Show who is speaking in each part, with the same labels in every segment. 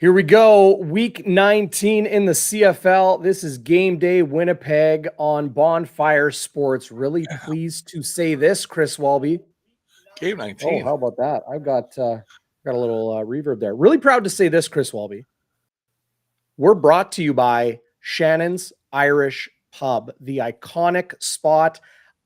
Speaker 1: Here we go. Week 19 in the CFL. This is Game Day Winnipeg on Bonfire Sports. Really pleased to say this, Chris Walby.
Speaker 2: Game 19.
Speaker 1: Oh, how about that? I've got a little reverb there. Really proud to say this, Chris Walby. We're brought to you by Shannon's Irish Pub, the iconic spot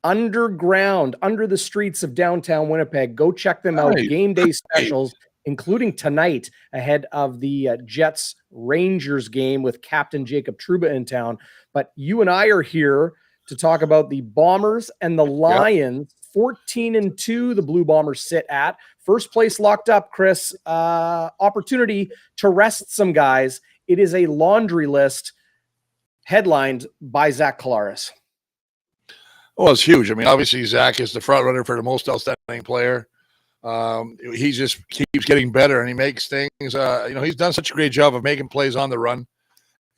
Speaker 1: underground, under the streets of downtown Winnipeg. Go check them out. Game day specials, including tonight ahead of the Jets-Rangers game with Captain Jacob Trouba in town. But you and I are here to talk about the Bombers and the Lions. 14-2, the Blue Bombers sit at. First place locked up, Chris. Opportunity to rest some guys. It is a laundry list headlined by Zach Collaros.
Speaker 2: Well, it's huge. I mean, obviously, Zach is the front runner for the most outstanding player. He just keeps getting better, and he makes things. He's done such a great job of making plays on the run,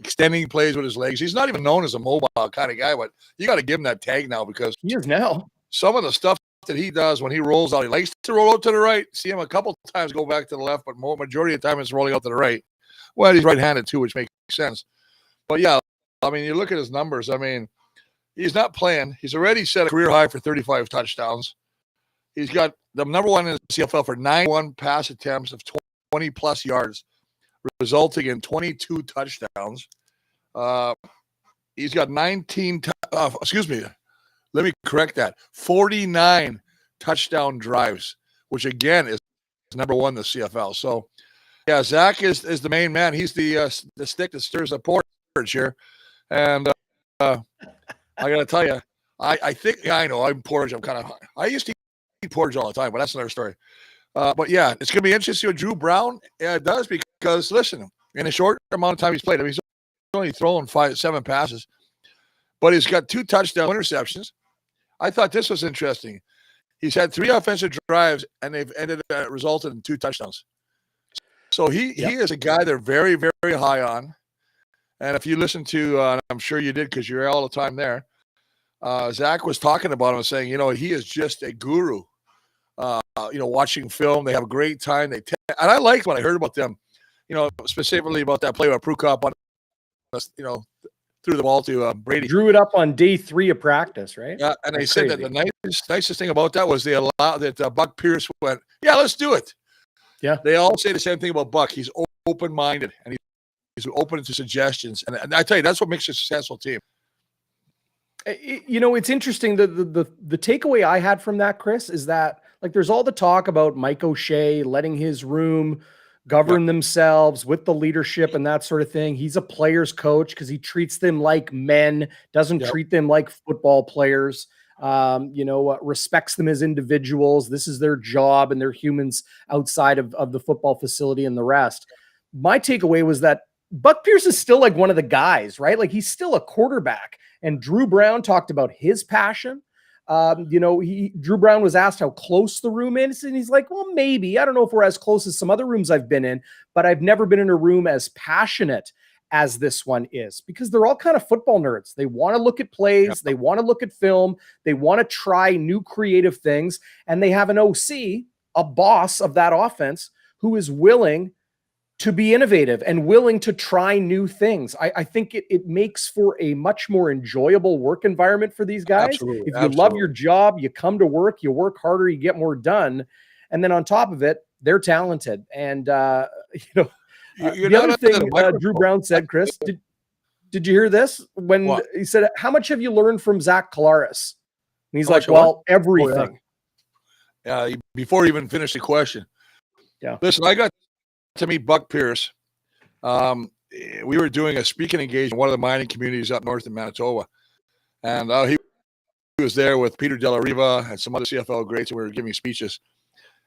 Speaker 2: extending plays with his legs. He's not even known as a mobile kind of guy, but you got to give him that tag now because
Speaker 1: he is now.
Speaker 2: Some of the stuff that he does when he rolls out, he likes to roll out to the right. See him a couple of times go back to the left, but majority of the time it's rolling out to the right. Well, he's right-handed too, which makes sense. But yeah, I mean, you look at his numbers. I mean, he's not playing. He's already set a career high for 35 touchdowns. He's got the number one in the CFL for 91 pass attempts of 20-plus yards, resulting in 22 touchdowns. He's got 49 touchdown drives, which, again, is number one in the CFL. So, yeah, Zach is the main man. He's the stick that stirs the porridge here. And I got to tell you, I think I know I'm porridge. I used to eat porridge all the time, but that's another story. But yeah, it's going to be interesting to see what Dru Brown does because, listen, in a short amount of time he's played, I mean, he's only thrown 5-7 passes, but he's got 2 touchdown interceptions. I thought this was interesting. He's had 3 offensive drives, and they've resulted in 2 touchdowns. So he is a guy they're very, very high on. And if you listen to, and I'm sure you did because you're all the time there, Zach was talking about him and saying, he is just a guru. Watching film, they have a great time. And I liked what I heard about them, specifically about that play with Prukop on, threw the ball to Brady.
Speaker 1: Drew it up on day 3 of practice, right?
Speaker 2: Yeah, and they said that the nicest thing about that was they allowed that Buck Pierce went, yeah, let's do it.
Speaker 1: Yeah. They
Speaker 2: all say the same thing about Buck. He's open-minded, and he's open to suggestions. And I tell you, that's what makes a successful team.
Speaker 1: It's interesting. The takeaway I had from that, Chris, is that there's all the talk about Mike O'Shea letting his room govern themselves with the leadership and that sort of thing. He's a player's coach because he treats them like men, doesn't treat them like football players. Respects them as individuals. This is their job, and they're humans outside of the football facility and the rest. My takeaway was that Buck Pierce is still one of the guys, right? He's still a quarterback. And Dru Brown talked about his passion. Dru Brown was asked how close the room is, and he's like, well, maybe. I don't know if we're as close as some other rooms I've been in, but I've never been in a room as passionate as this one is, because they're all kind of football nerds. They want to look at plays. They want to look at film. They want to try new creative things. And they have an OC, a boss of that offense, who is willing to be innovative and willing to try new things. I think it makes for a much more enjoyable work environment for these guys.
Speaker 2: Absolutely,
Speaker 1: if you love your job, you come to work, you work harder, you get more done. And then on top of it, they're talented. And, the other thing Dru Brown said, Chris, did you hear this? When he said, how much have you learned from Zach Collaros? And he's everything.
Speaker 2: Yeah, before he even finished the question.
Speaker 1: Yeah.
Speaker 2: Listen, I got to meet Buck Pierce. We were doing a speaking engagement in one of the mining communities up north in Manitoba. And he was there with Peter De La Riva and some other CFL greats, and we were giving speeches.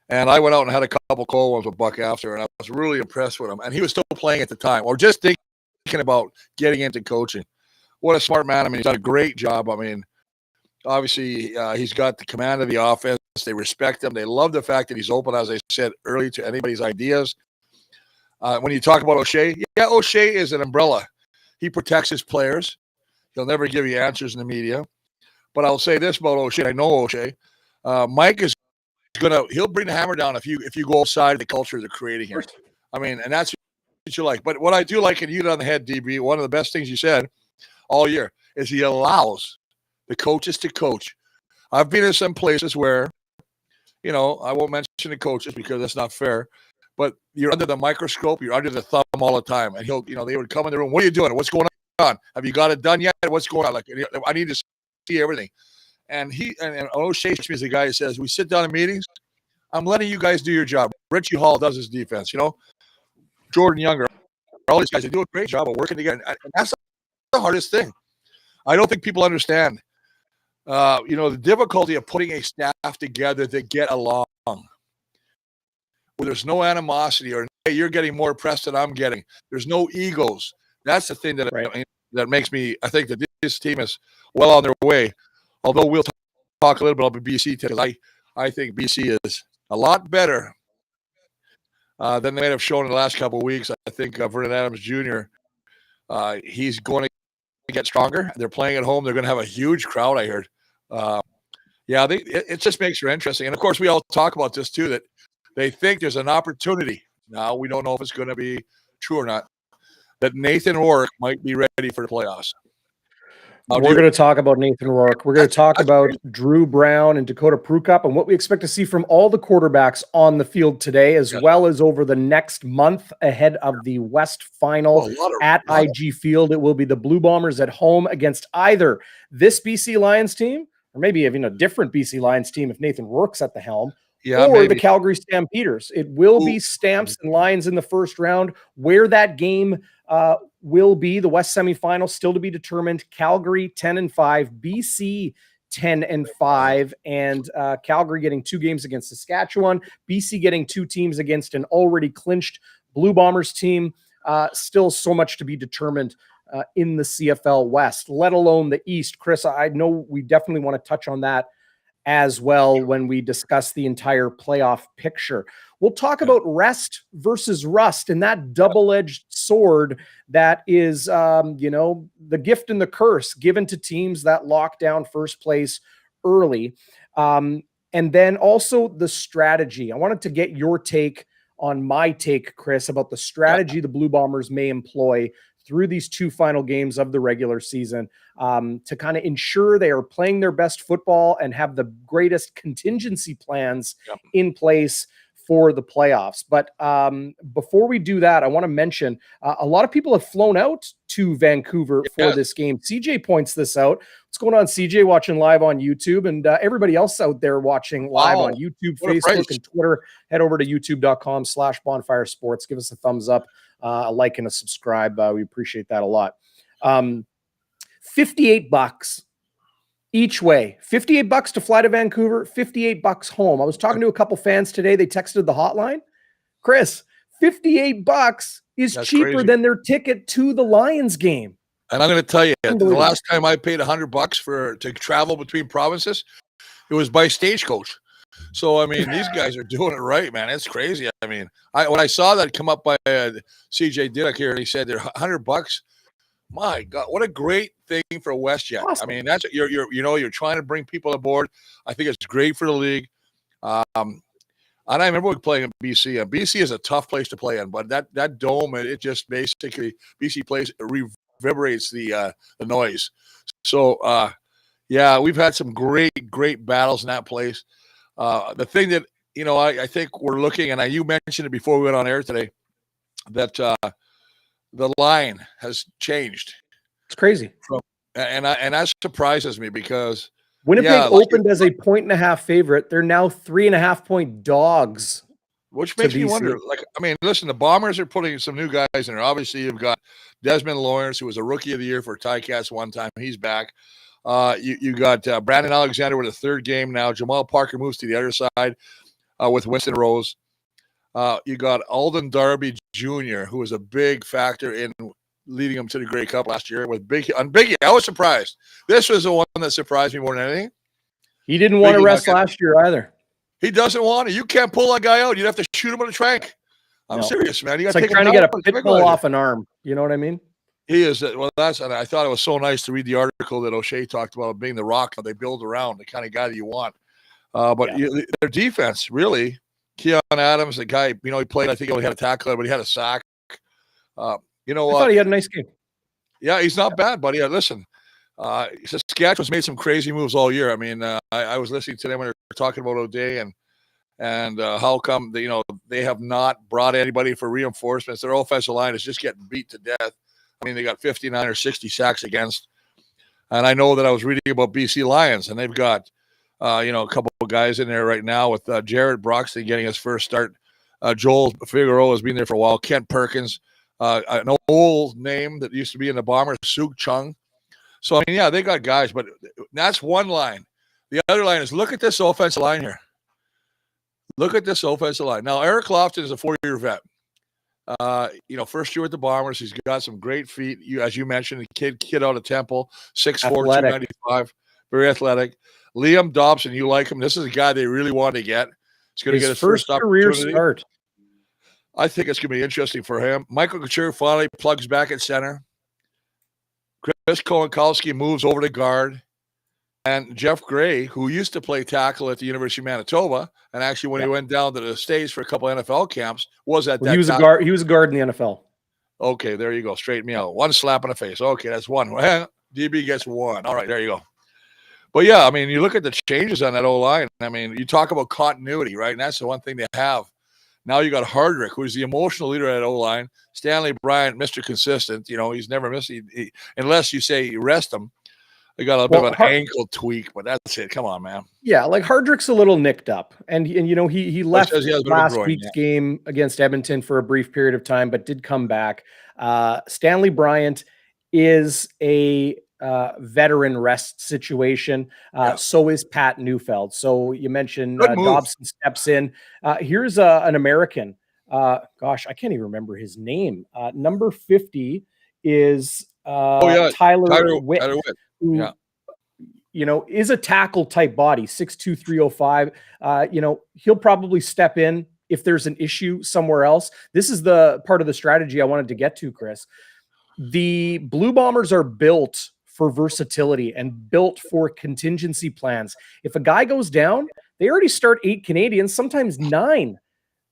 Speaker 2: And I went out and had a couple cold ones with Buck after, and I was really impressed with him. And he was still playing at the time, or just thinking about getting into coaching. What a smart man. I mean, he's done a great job. I mean, obviously, he's got the command of the offense. They respect him. They love the fact that he's open, as I said earlier, to anybody's ideas. When you talk about O'Shea, O'Shea is an umbrella. He protects his players. He'll never give you answers in the media. But I'll say this about O'Shea. I know O'Shea. Mike is he'll bring the hammer down if you go outside the culture they're creating here. I mean, and that's you like. But what I do like, and you hit on the head, DB, one of the best things you said all year is he allows the coaches to coach. I've been in some places where, I won't mention the coaches because that's not fair, but you're under the microscope, you're under the thumb all the time. And they would come in the room. What are you doing? What's going on? Have you got it done yet? What's going on? Like, I need to see everything. And O'Shea is the guy who says, we sit down in meetings. I'm letting you guys do your job. Richie Hall does his defense, Jordan Younger, all these guys, they do a great job of working together. And that's the hardest thing. I don't think people understand, the difficulty of putting a staff together that get along, where there's no animosity or, hey, you're getting more press than I'm getting. There's no egos. That's the thing that makes me, I think that this team is well on their way. Although we'll talk a little bit about BC because I think BC is a lot better than they may have shown in the last couple of weeks. I think Vernon Adams Jr., he's going to get stronger. They're playing at home. They're going to have a huge crowd, I heard. It just makes it interesting. And, of course, we all talk about this, too, that they think there's an opportunity. Now, we don't know if it's going to be true or not, that Nathan Rourke might be ready for the playoffs.
Speaker 1: We're going to talk about Nathan Rourke. We're going to talk about Dru Brown and Dakota Prukop and what we expect to see from all the quarterbacks on the field today, as well as over the next month ahead of the West Final at IG Field. It will be the Blue Bombers at home against either this BC Lions team or maybe even a different BC Lions team if Nathan Rourke's at the helm, or the Calgary Stampeders. It will be Stamps and Lions in the first round. Where that game will be, the West semifinal, still to be determined. Calgary 10-5, BC 10-5, and Calgary getting 2 games against Saskatchewan, BC getting 2 teams against an already clinched Blue Bombers team. Still so much to be determined in the CFL West, let alone the East. Chris, I know we definitely want to touch on that as well when we discuss the entire playoff picture. We'll talk about rest versus rust and that double-edged sword that is, the gift and the curse given to teams that lock down first place early. And then also the strategy. I wanted to get your take on my take, Chris, about the strategy the Blue Bombers may employ through these 2 final games of the regular season to kind of ensure they are playing their best football and have the greatest contingency plans in place for the playoffs. But before we do that, I want to mention a lot of people have flown out to Vancouver for this game. CJ points this out. What's going on, CJ, watching live on YouTube, and everybody else out there watching live on YouTube, Facebook, and Twitter. Head over to youtube.com/Bonfire Sports. Give us a thumbs up, a like, and a subscribe. We appreciate that a lot. $58 each way. $58 to fly to Vancouver, $58 home. I was talking to a couple fans today. They texted the hotline. Chris, $58 is cheaper than their ticket to the Lions game.
Speaker 2: And I'm going to tell you, the last time I paid $100 to travel between provinces, it was by stagecoach. So, I mean, these guys are doing it right, man. It's crazy. I mean, when I saw that come up by CJ Diddock here, and he said they're $100. My God, what a great thing for WestJet. Awesome. I mean, that's you're trying to bring people aboard. I think it's great for the league. And I remember we playing in BC, and BC is a tough place to play in, but that dome, it just basically BC plays reverberates the noise. So we've had some great battles in that place. The thing that I think we're looking, and you mentioned it before we went on air today, that the line has changed.
Speaker 1: It's crazy,
Speaker 2: and that surprises me because
Speaker 1: Winnipeg opened as a 1.5 favorite. They're now 3.5-point dogs,
Speaker 2: which makes me wonder. Listen, the Bombers are putting some new guys in there. Obviously, you've got Desmond Lawrence, who was a Rookie of the Year for Ticats one time. He's back. You got Brandon Alexander with a 3rd game now. Jamal Parker moves to the other side with Winston Rose. You got Alden Darby Jr., who was a big factor in leading them to the Grey Cup last year with Biggie. I was surprised. This was the one that surprised me more than anything.
Speaker 1: He didn't want to rest last year either.
Speaker 2: He doesn't want to. You can't pull that guy out. You'd have to shoot him in the trank. I'm serious, man.
Speaker 1: It's like trying to get a pit bull off an arm. You know what I mean?
Speaker 2: He is. Well, and I thought it was so nice to read the article that O'Shea talked about being the rock that they build around, the kind of guy that you want. Their defense, really, Keon Adams, the guy, he played, I think he only had a tackle, but he had a sack. You know
Speaker 1: I
Speaker 2: what?
Speaker 1: thought he had a nice game.
Speaker 2: Yeah, he's not bad, buddy. Listen, Saskatchewan's made some crazy moves all year. I mean, I was listening to them when they were talking about O'Day and how come they have not brought anybody for reinforcements. Their offensive line is just getting beat to death. I mean, they got 59 or 60 sacks against. And I know that I was reading about BC Lions, and they've got a couple of guys in there right now with Jared Broxton getting his first start. Joel Figueroa has been there for a while. Kent Perkins, an old name that used to be in the Bombers, Suk Chung. So, I mean, yeah, they got guys, but that's one line. The other line is look at this offensive line here. Look at this offensive line. Now, Eric Lofton is a 4-year vet. First year with the Bombers. He's got some great feet. As you mentioned, a kid out of Temple, 6'4", 295, very athletic. Liam Dobson, you like him. This is a guy they really want to get. He's going to get his first
Speaker 1: career start.
Speaker 2: I think it's going to be interesting for him. Michael Couture finally plugs back at center. Chris Kowankowski moves over to guard. And Jeff Gray, who used to play tackle at the University of Manitoba, and actually when he went down to the States for a couple of NFL camps, was at that
Speaker 1: he was a guard. He was a guard in the NFL.
Speaker 2: Okay, there you go. Straighten me out. One slap in the face. Okay, that's one. DB gets one. All right, there you go. But yeah, I mean, you look at the changes on that O-line. I mean, you talk about continuity, right? And that's the one thing they have. Now you got Hardrick, who's the emotional leader at O-line. Stanley Bryant, Mr. Consistent. He's never missed. Unless you say you rest him. They got a bit of an ankle tweak, but that's it. Come on, man.
Speaker 1: Yeah, like Hardrick's a little nicked up, and he left last week's game against Edmonton for a brief period of time, but did come back. Stanley Bryant is a veteran rest situation. So is Pat Neufeld. So you mentioned Dobson steps in. Here's an American. Gosh, I can't even remember his name. Number 50 is Tyler Witt. Who, is a tackle type body, 6'2", 305. He'll probably step in if there's an issue somewhere else. This is the part of the strategy I wanted to get to, Chris. The Blue Bombers are built for versatility and built for contingency plans. If a guy goes down, they already start 8 Canadians, sometimes 9.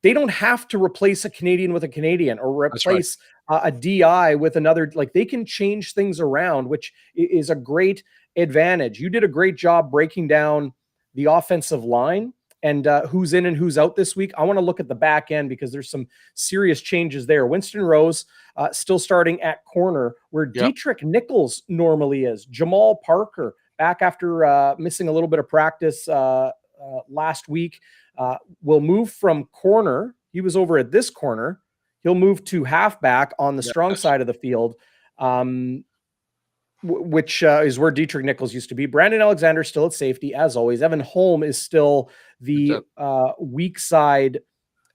Speaker 1: They don't have to replace a Canadian with a Canadian or replace a DI with another. Like, they can change things around, which is a great advantage. You did a great job breaking down the offensive line and who's in and who's out this week. I want to look at the back end because there's some serious changes there. Winston Rose still starting at corner where Dietrich Nichols normally is. Jamal Parker back after missing a little bit of practice last week. Will move from corner. He was over at this corner. He'll move to halfback on the strong side of the field, which is where Dietrich Nichols used to be. Brandon Alexander still at safety, as always. Evan Holm is still the weak side,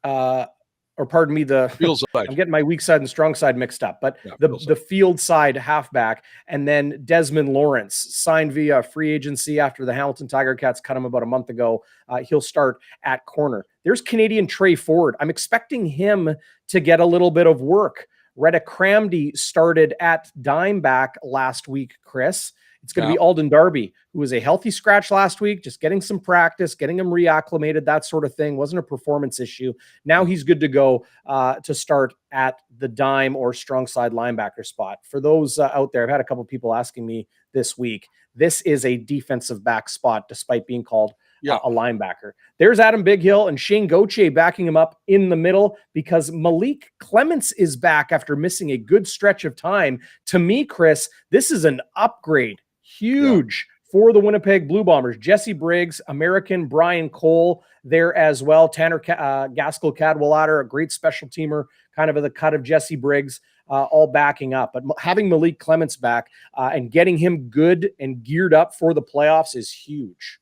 Speaker 1: or pardon me, the field side. I'm getting my weak side and strong side mixed up, but the field side halfback. And then Desmond Lawrence, signed via free agency after the Hamilton Tiger Cats cut him about a month ago. He'll start at corner. There's Canadian Trey Ford. I'm expecting him to get a little bit of work. Retta Cramdy started at dime back last week, Chris. It's going to be Alden Darby, who was a healthy scratch last week, just getting some practice, getting him reacclimated, that sort of thing. Wasn't a performance issue. Now he's good to go to start at the dime or strong side linebacker spot. For those out there, I've had a couple people asking me this week, this is a defensive back spot, despite being called a linebacker. There's Adam Bighill and Shane Gauthier backing him up in the middle because Malik Clements is back after missing a good stretch of time. To me, Chris, this is an upgrade. Huge for the Winnipeg Blue Bombers. Jesse Briggs, American Brian Cole there as well. Tanner Gaskell Cadwallader, a great special teamer, kind of at the cut of Jesse Briggs, all backing up. But having Malik Clements back and getting him good and geared up for the playoffs is huge.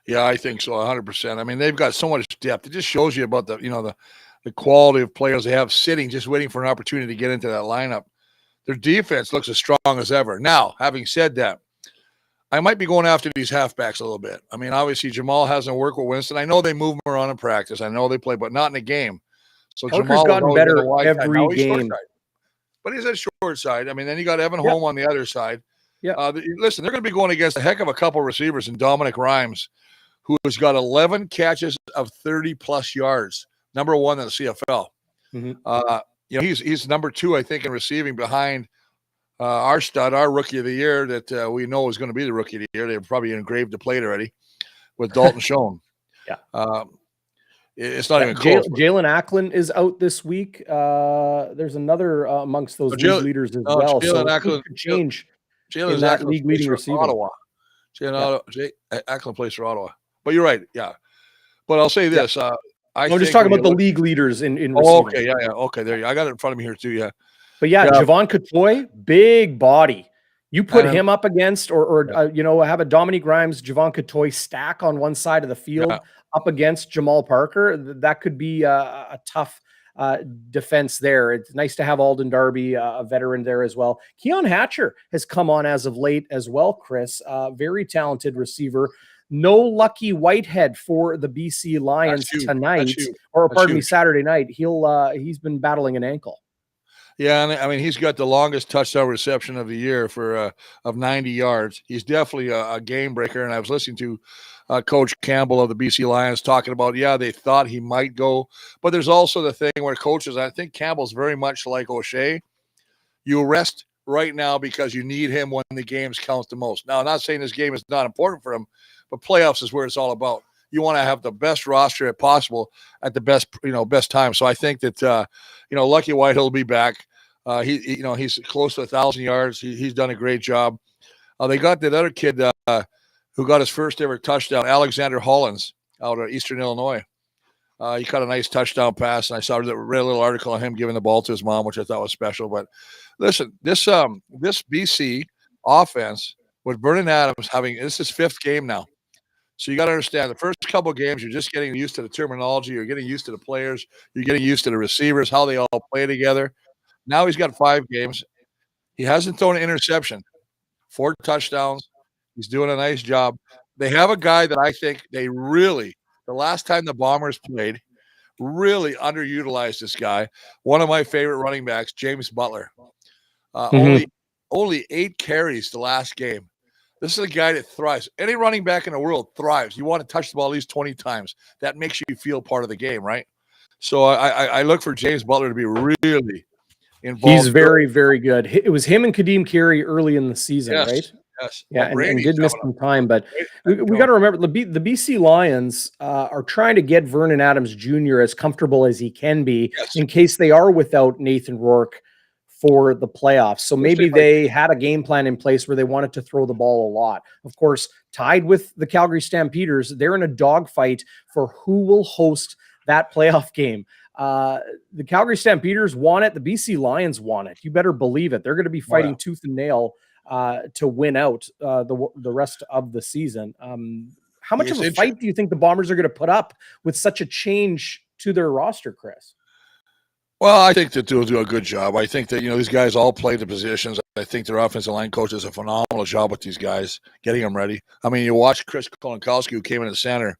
Speaker 2: Yeah, I think so, 100%. I mean, they've got so much depth. It just shows you about the quality of players they have sitting, just waiting for an opportunity to get into that lineup. Their defense looks as strong as ever. Now, having said that, I might be going after these halfbacks a little bit. I mean, obviously, Jamal hasn't worked with Winston. I know they move him around in practice. I know they play, but not in a game. So
Speaker 1: Parker's gotten better every game.
Speaker 2: But he's at short side. I mean, then you got Evan Holm on the other side. Listen, they're going to be going against a heck of a couple receivers in Dominic Rhymes, who has got 11 catches of 30-plus yards, number 1 in the CFL. he's number 2, I think, in receiving behind our stud, our rookie of the year that we know is going to be the rookie of the year. They're probably engraved the plate already with Dalton Schoen.
Speaker 1: Yeah.
Speaker 2: It's not even close.
Speaker 1: Jalen Acklin is out this week. There's another amongst those league leaders as well.
Speaker 2: Jalen
Speaker 1: So
Speaker 2: Acklin
Speaker 1: could change
Speaker 2: Jalen
Speaker 1: in that
Speaker 2: Acklin
Speaker 1: league leading receiving.
Speaker 2: Ottawa. Acklin plays for Ottawa. But you're right. Yeah. But I'll say this.
Speaker 1: I'm just talking about the league leaders in receiving.
Speaker 2: Okay. Yeah. Okay. There you go. I got it in front of me here too. Yeah.
Speaker 1: But Javon Coutoy, big body. You put him up against, or have a Dominique Grimes, Javon Coutoy stack on one side of the field up against Jamal Parker. That could be a tough defense there. It's nice to have Alden Darby, a veteran there as well. Keon Hatcher has come on as of late as well, Chris. Very talented receiver. No Lucky Whitehead for the BC Lions tonight, Saturday night. He's been battling an ankle.
Speaker 2: Yeah, and I mean, he's got the longest touchdown reception of the year of 90 yards. He's definitely a game breaker. And I was listening to Coach Campbell of the BC Lions talking about, they thought he might go. But there's also the thing where coaches, I think Campbell's very much like O'Shea. You rest right now because you need him when the games count the most. Now, I'm not saying this game is not important for him, but playoffs is where it's all about. You want to have the best roster possible at the best time. So I think that, Lucky Whitehead will be back. He's close to 1,000 yards. He's done a great job. They got that other kid who got his first ever touchdown, Alexander Hollins, out of Eastern Illinois. He caught a nice touchdown pass, and I read a little article on him giving the ball to his mom, which I thought was special. But listen, this BC offense with Vernon Adams this is 5th game now. So you got to understand the first couple of games, you're just getting used to the terminology. You're getting used to the players. You're getting used to the receivers, how they all play together. Now he's got 5 games. He hasn't thrown an interception. 4 touchdowns. He's doing a nice job. They have a guy that I think the last time the Bombers played, really underutilized this guy. One of my favorite running backs, James Butler. Only 8 carries the last game. This is a guy that thrives. Any running back in the world thrives. You want to touch the ball at least 20 times. That makes you feel part of the game, right? So I look for James Butler to be really involved.
Speaker 1: He's very, very good. It was him and Kadeem Carey early in the season, right?
Speaker 2: Yes.
Speaker 1: Yeah, and did miss some time. But we got to remember, the BC Lions are trying to get Vernon Adams Jr. as comfortable as he can be in case they are without Nathan Rourke for the playoffs. So maybe they had a game plan in place where they wanted to throw the ball a lot. Of course, tied with the Calgary Stampeders, they're in a dogfight for who will host that playoff game. The Calgary Stampeders want it. The BC Lions want it. You better believe it. They're going to be fighting tooth and nail to win out the rest of the season. How much of a fight do you think the Bombers are going to put up with such a change to their roster, Chris?
Speaker 2: Well, I think that they'll do a good job. I think that, these guys all play the positions. I think their offensive line coach does a phenomenal job with these guys, getting them ready. I mean, you watch Chris Kolonkowski, who came in at center,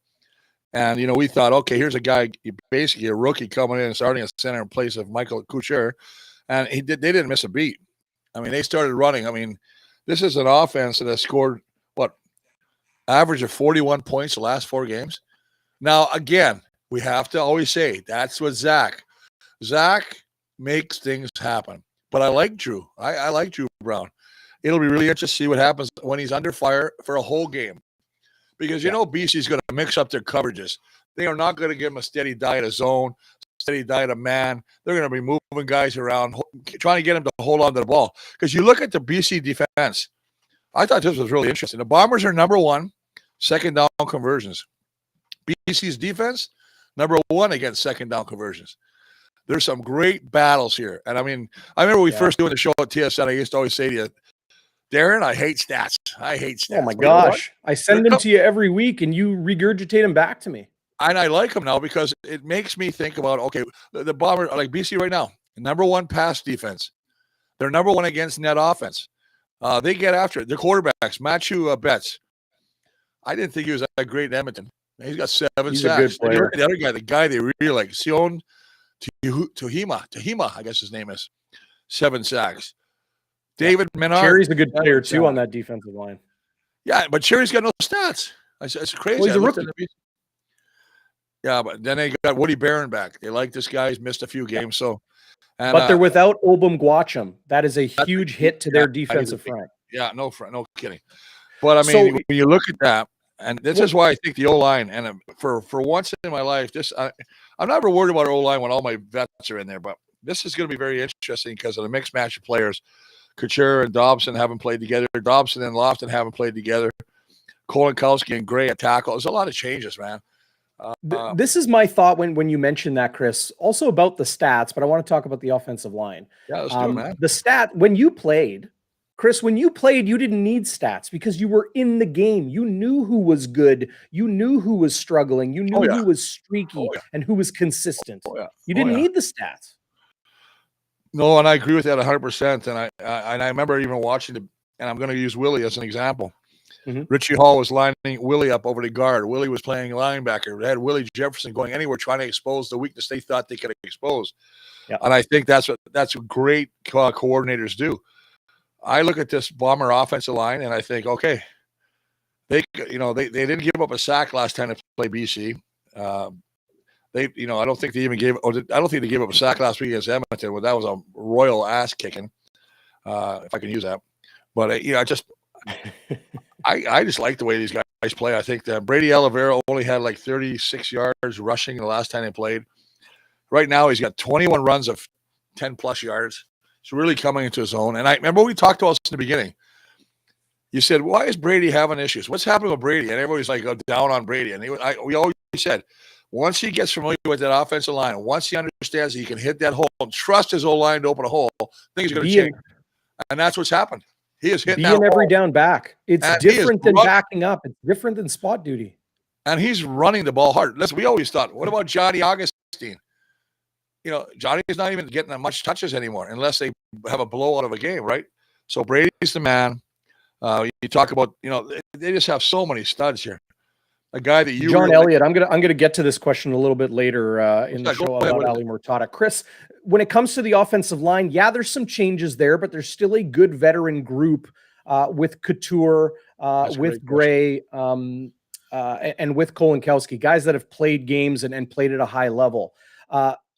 Speaker 2: and, we thought, okay, here's a guy, basically a rookie coming in and starting at center in place of Michael Couture, and they didn't miss a beat. I mean, they started running. I mean, this is an offense that has scored, average of 41 points the last 4 games. Now, again, we have to always say that's what Zach makes things happen. But I like Dru. I like Dru Brown. It'll be really interesting to see what happens when he's under fire for a whole game. Because, BC's going to mix up their coverages. They are not going to give him a steady diet of zone, steady diet of man. They're going to be moving guys around, trying to get him to hold on to the ball. Because you look at the BC defense, I thought this was really interesting. The Bombers are number 1, second down conversions. BC's defense, number 1 against second down conversions. There's some great battles here. And I mean, I remember we first doing the show at TSN, I used to always say to you, Darrin, I hate stats. I hate stats.
Speaker 1: Oh my gosh. I send them to you every week and you regurgitate them back to me.
Speaker 2: And I like them now because it makes me think about, okay, the Bombers, like BC right now, number 1 pass defense. They're number 1 against net offense. They get after it. Their quarterbacks, Matthew Betts. I didn't think he was that great in Edmonton. He's got 7
Speaker 1: He's
Speaker 2: sacks.
Speaker 1: A good player.
Speaker 2: The other guy, the guy they really like, Sion Tahima, I guess his name is. 7 sacks. David Menard.
Speaker 1: Cherry's a good player too on that defensive line.
Speaker 2: Yeah, but Cherry's got no stats. It's crazy.
Speaker 1: Well, he's a rookie.
Speaker 2: Yeah, but then they got Woody Barron back. They like this guy. He's missed a few games. So And,
Speaker 1: but they're without Obum Gwacham. That is a huge hit to their
Speaker 2: yeah,
Speaker 1: defensive front.
Speaker 2: Yeah, no kidding. But I mean, when you look at that, and this is why I think the O-line, and for once in my life, I'm never worried about our O-line when all my vets are in there, but this is going to be very interesting because of the mixed match of players. Couture and Dobson haven't played together. Dobson and Lofton haven't played together. Kolankowski and Gray at tackle. There's a lot of changes, man.
Speaker 1: This is my thought when you mentioned that, Chris, also about the stats, but I want to talk about the offensive line.
Speaker 2: Yeah, let's do it, man.
Speaker 1: The stat, when you played, Chris, when you played, you didn't need stats because you were in the game. You knew who was good. You knew who was struggling. You knew who was streaky and who was consistent. You didn't need the stats.
Speaker 2: No, and I agree with that 100%. And I remember even watching and I'm going to use Willie as an example. Mm-hmm. Richie Hall was lining Willie up over the guard. Willie was playing linebacker. They had Willie Jefferson going anywhere trying to expose the weakness they thought they could expose. Yeah. And I think that's what great coordinators do. I look at this Bomber offensive line and I think, okay, they didn't give up a sack last time to play BC. I don't think they gave up a sack last week against Edmonton. Well, that was a royal ass kicking, if I can use that. But I just like the way these guys play. I think that Brady Oliveira only had like 36 yards rushing the last time they played. Right now, he's got 21 runs of 10-plus yards. He's really coming into his own. And I remember we talked to us in the beginning. You said, why is Brady having issues? What's happening with Brady? And everybody's like, down on Brady. And we always said, once he gets familiar with that offensive line, once he understands he can hit that hole and trust his O-line to open a hole, things are going to change. And that's what's happened. He is hitting that
Speaker 1: every down back. It's different than backing up. It's different than spot duty.
Speaker 2: And he's running the ball hard. Listen, we always thought, what about Johnny Augustine? Johnny's not even getting that much touches anymore unless they have a blowout of a game, right? So Brady's the man. You talk about, they just have so many studs here. A guy that you
Speaker 1: John Elliott. I'm gonna get to this question a little bit later in the show about Ali Murtada. Chris, when it comes to the offensive line, there's some changes there, but there's still a good veteran group with Couture, with Gray, and with Kolankowski, guys that have played games and played at a high level.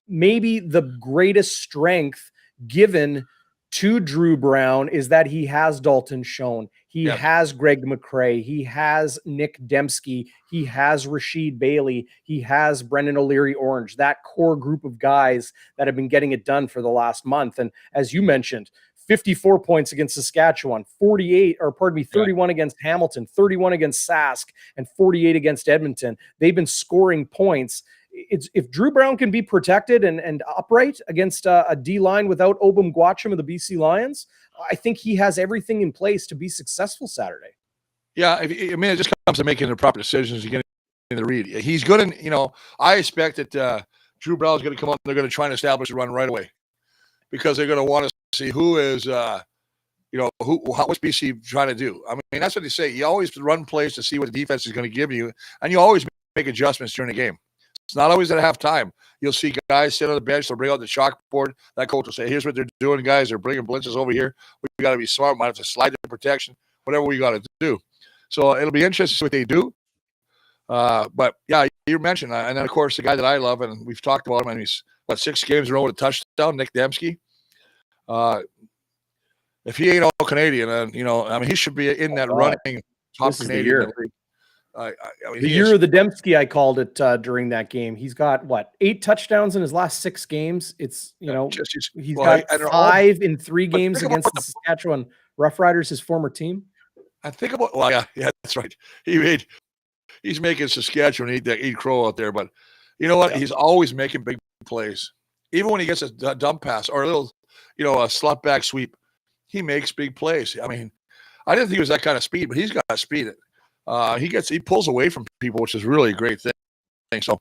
Speaker 1: Maybe the greatest strength given to Dru Brown is that he has Dalton Schoen. He has Greg McCrae. He has Nick Demsky. He has Rashid Bailey. He has Brendan O'Leary-Orange, that core group of guys that have been getting it done for the last month. And as you mentioned, 54 points against Saskatchewan, 31 against Hamilton, 31 against Sask, and 48 against Edmonton. They've been scoring points. If Dru Brown can be protected and upright against a D-line without Obum Gwacham of the BC Lions, I think he has everything in place to be successful Saturday.
Speaker 2: Yeah, it just comes to making the proper decisions and getting the read. He's good, and I expect that Dru Brown is going to come up. They're going to try and establish a run right away because they're going to want to see who is, what's BC trying to do. I mean, that's what they say. You always run plays to see what the defense is going to give you, and you always make adjustments during the game. It's not always at halftime. You'll see guys sit on the bench. They'll bring out the chalkboard. That coach will say, here's what they're doing, guys. They're bringing blitzes over here. We got to be smart. Might have to slide the protection, whatever we got to do. So it'll be interesting to see what they do. But, yeah, you mentioned, and then, of course, the guy that I love, and we've talked about him, and he's, 6 games in a row with a touchdown, Nick Demsky. If he ain't all Canadian, he should be in that running top Canadian league.
Speaker 1: The year of the Demsky, I called it during that game. He's got 8 touchdowns in his last 6 games. It's he's got 5 in 3 games against the Saskatchewan Roughriders, his former team.
Speaker 2: I think about that's right. He's making Saskatchewan eat crow out there, but you know what? He's always making big plays. Even when he gets a dump pass or a little, a slot back sweep, he makes big plays. I mean, I didn't think he was that kind of speed, but he's got speed. He pulls away from people, which is really a great thing. So,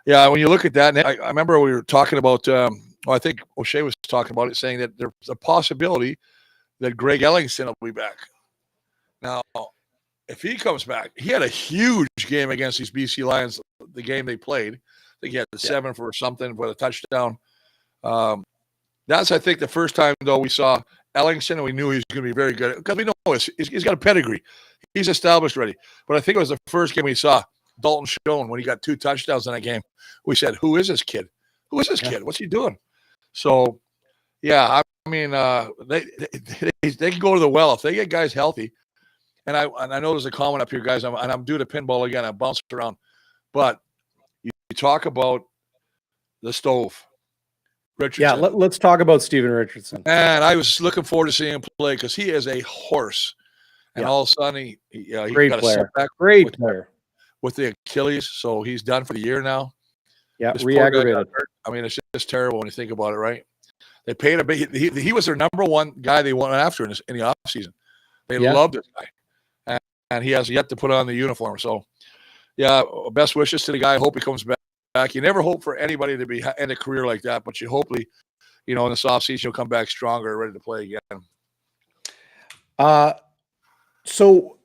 Speaker 2: yeah, when you look at that, and I remember we were talking about, I think O'Shea was talking about it, saying that there's a possibility that Greg Ellingson will be back. Now, if he comes back, he had a huge game against these BC Lions, the game they played. I think he had 7 for something with a touchdown. That's, I think, the first time, though, we saw Ellingson, and we knew he was going to be very good because we know he's got a pedigree. He's established already. But I think it was the first game we saw Dalton Schoen when he got 2 touchdowns in that game. We said, who is this kid? Who is this kid? What's he doing? So Yeah, I mean, they can go to the well if they get guys healthy. And I know there's a comment up here, guys. I'm due to pinball again. I bounced around, but you talk about the stove, Richardson.
Speaker 1: Yeah, let's talk about Steven Richardson.
Speaker 2: And I was looking forward to seeing him play because he is a horse. And all of a sudden, he got a setback.
Speaker 1: Great player
Speaker 2: with the Achilles, so he's done for the year now.
Speaker 1: Yeah, re-aggravated.
Speaker 2: I mean, it's just terrible when you think about it, right? They paid a big. He was their number one guy they went after in the offseason. They loved this guy, and he has yet to put on the uniform. So, yeah, best wishes to the guy. I hope he comes back. You never hope for anybody to be end a career like that, but you hopefully, in this offseason, he'll come back stronger, ready to play again.
Speaker 1: So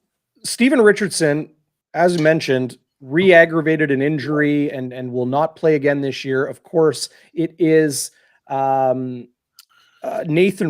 Speaker 1: Steven Richardson, as mentioned, re-aggravated an injury and will not play again this year. Of course, it is Nathan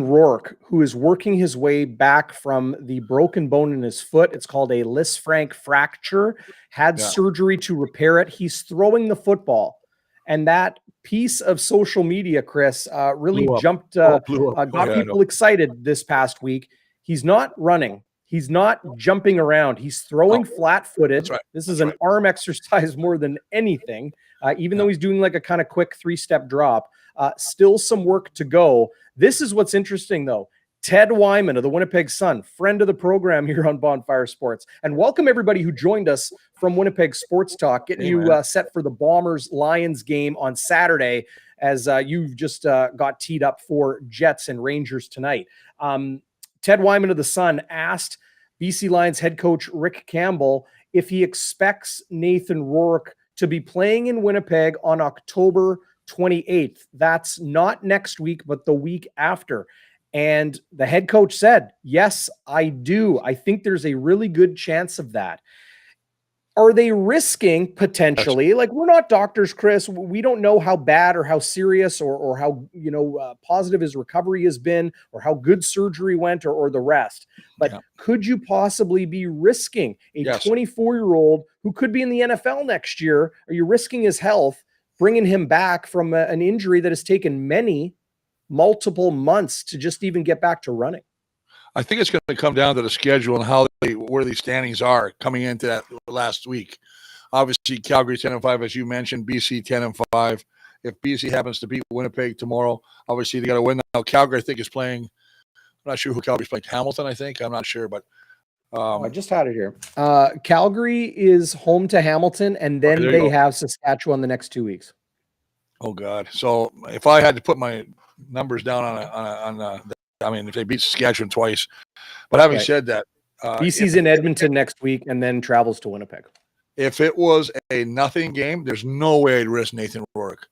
Speaker 1: Rourke, who is working his way back from the broken bone in his foot. It's called a Lisfranc fracture, had surgery to repair it. He's throwing the football. And that piece of social media, Chris, really got people excited this past week. He's not running. He's not jumping around. He's throwing flat-footed.
Speaker 2: Right.
Speaker 1: This is an arm exercise more than anything, even though he's doing like a kind of quick 3-step drop. Still some work to go. This is what's interesting, though. Ted Wyman of the Winnipeg Sun, friend of the program here on Bonfire Sports. And welcome everybody who joined us from Winnipeg Sports Talk, getting you set for the Bombers-Lions game on Saturday as you've just got teed up for Jets and Rangers tonight. Ted Wyman of the Sun asked BC Lions head coach Rick Campbell if he expects Nathan Rourke to be playing in Winnipeg on October 28th. That's not next week, but the week after. And the head coach said, yes, I do. I think there's a really good chance of that. Are they risking potentially, like we're not doctors, Chris, we don't know how bad or how serious or how, positive his recovery has been or how good surgery went or the rest. But could you possibly be risking a 24-year-old who could be in the NFL next year? Are you risking his health, bringing him back from an injury that has taken multiple months to just even get back to running?
Speaker 2: I think it's going to come down to the schedule and where these standings are coming into that last week. Obviously, Calgary 10-5, as you mentioned, BC 10-5. If BC happens to beat Winnipeg tomorrow, obviously they got to win. Now, Calgary, I think, is playing. I'm not sure who Calgary's playing. Hamilton, I think. I'm not sure, but
Speaker 1: I just had it here. Calgary is home to Hamilton, and then they have Saskatchewan the next 2 weeks.
Speaker 2: Oh God! So if I had to put my numbers down if they beat Saskatchewan twice. But having said that,
Speaker 1: BC's in Edmonton next week and then travels to Winnipeg.
Speaker 2: If it was a nothing game, there's no way I'd risk Nathan Rourke.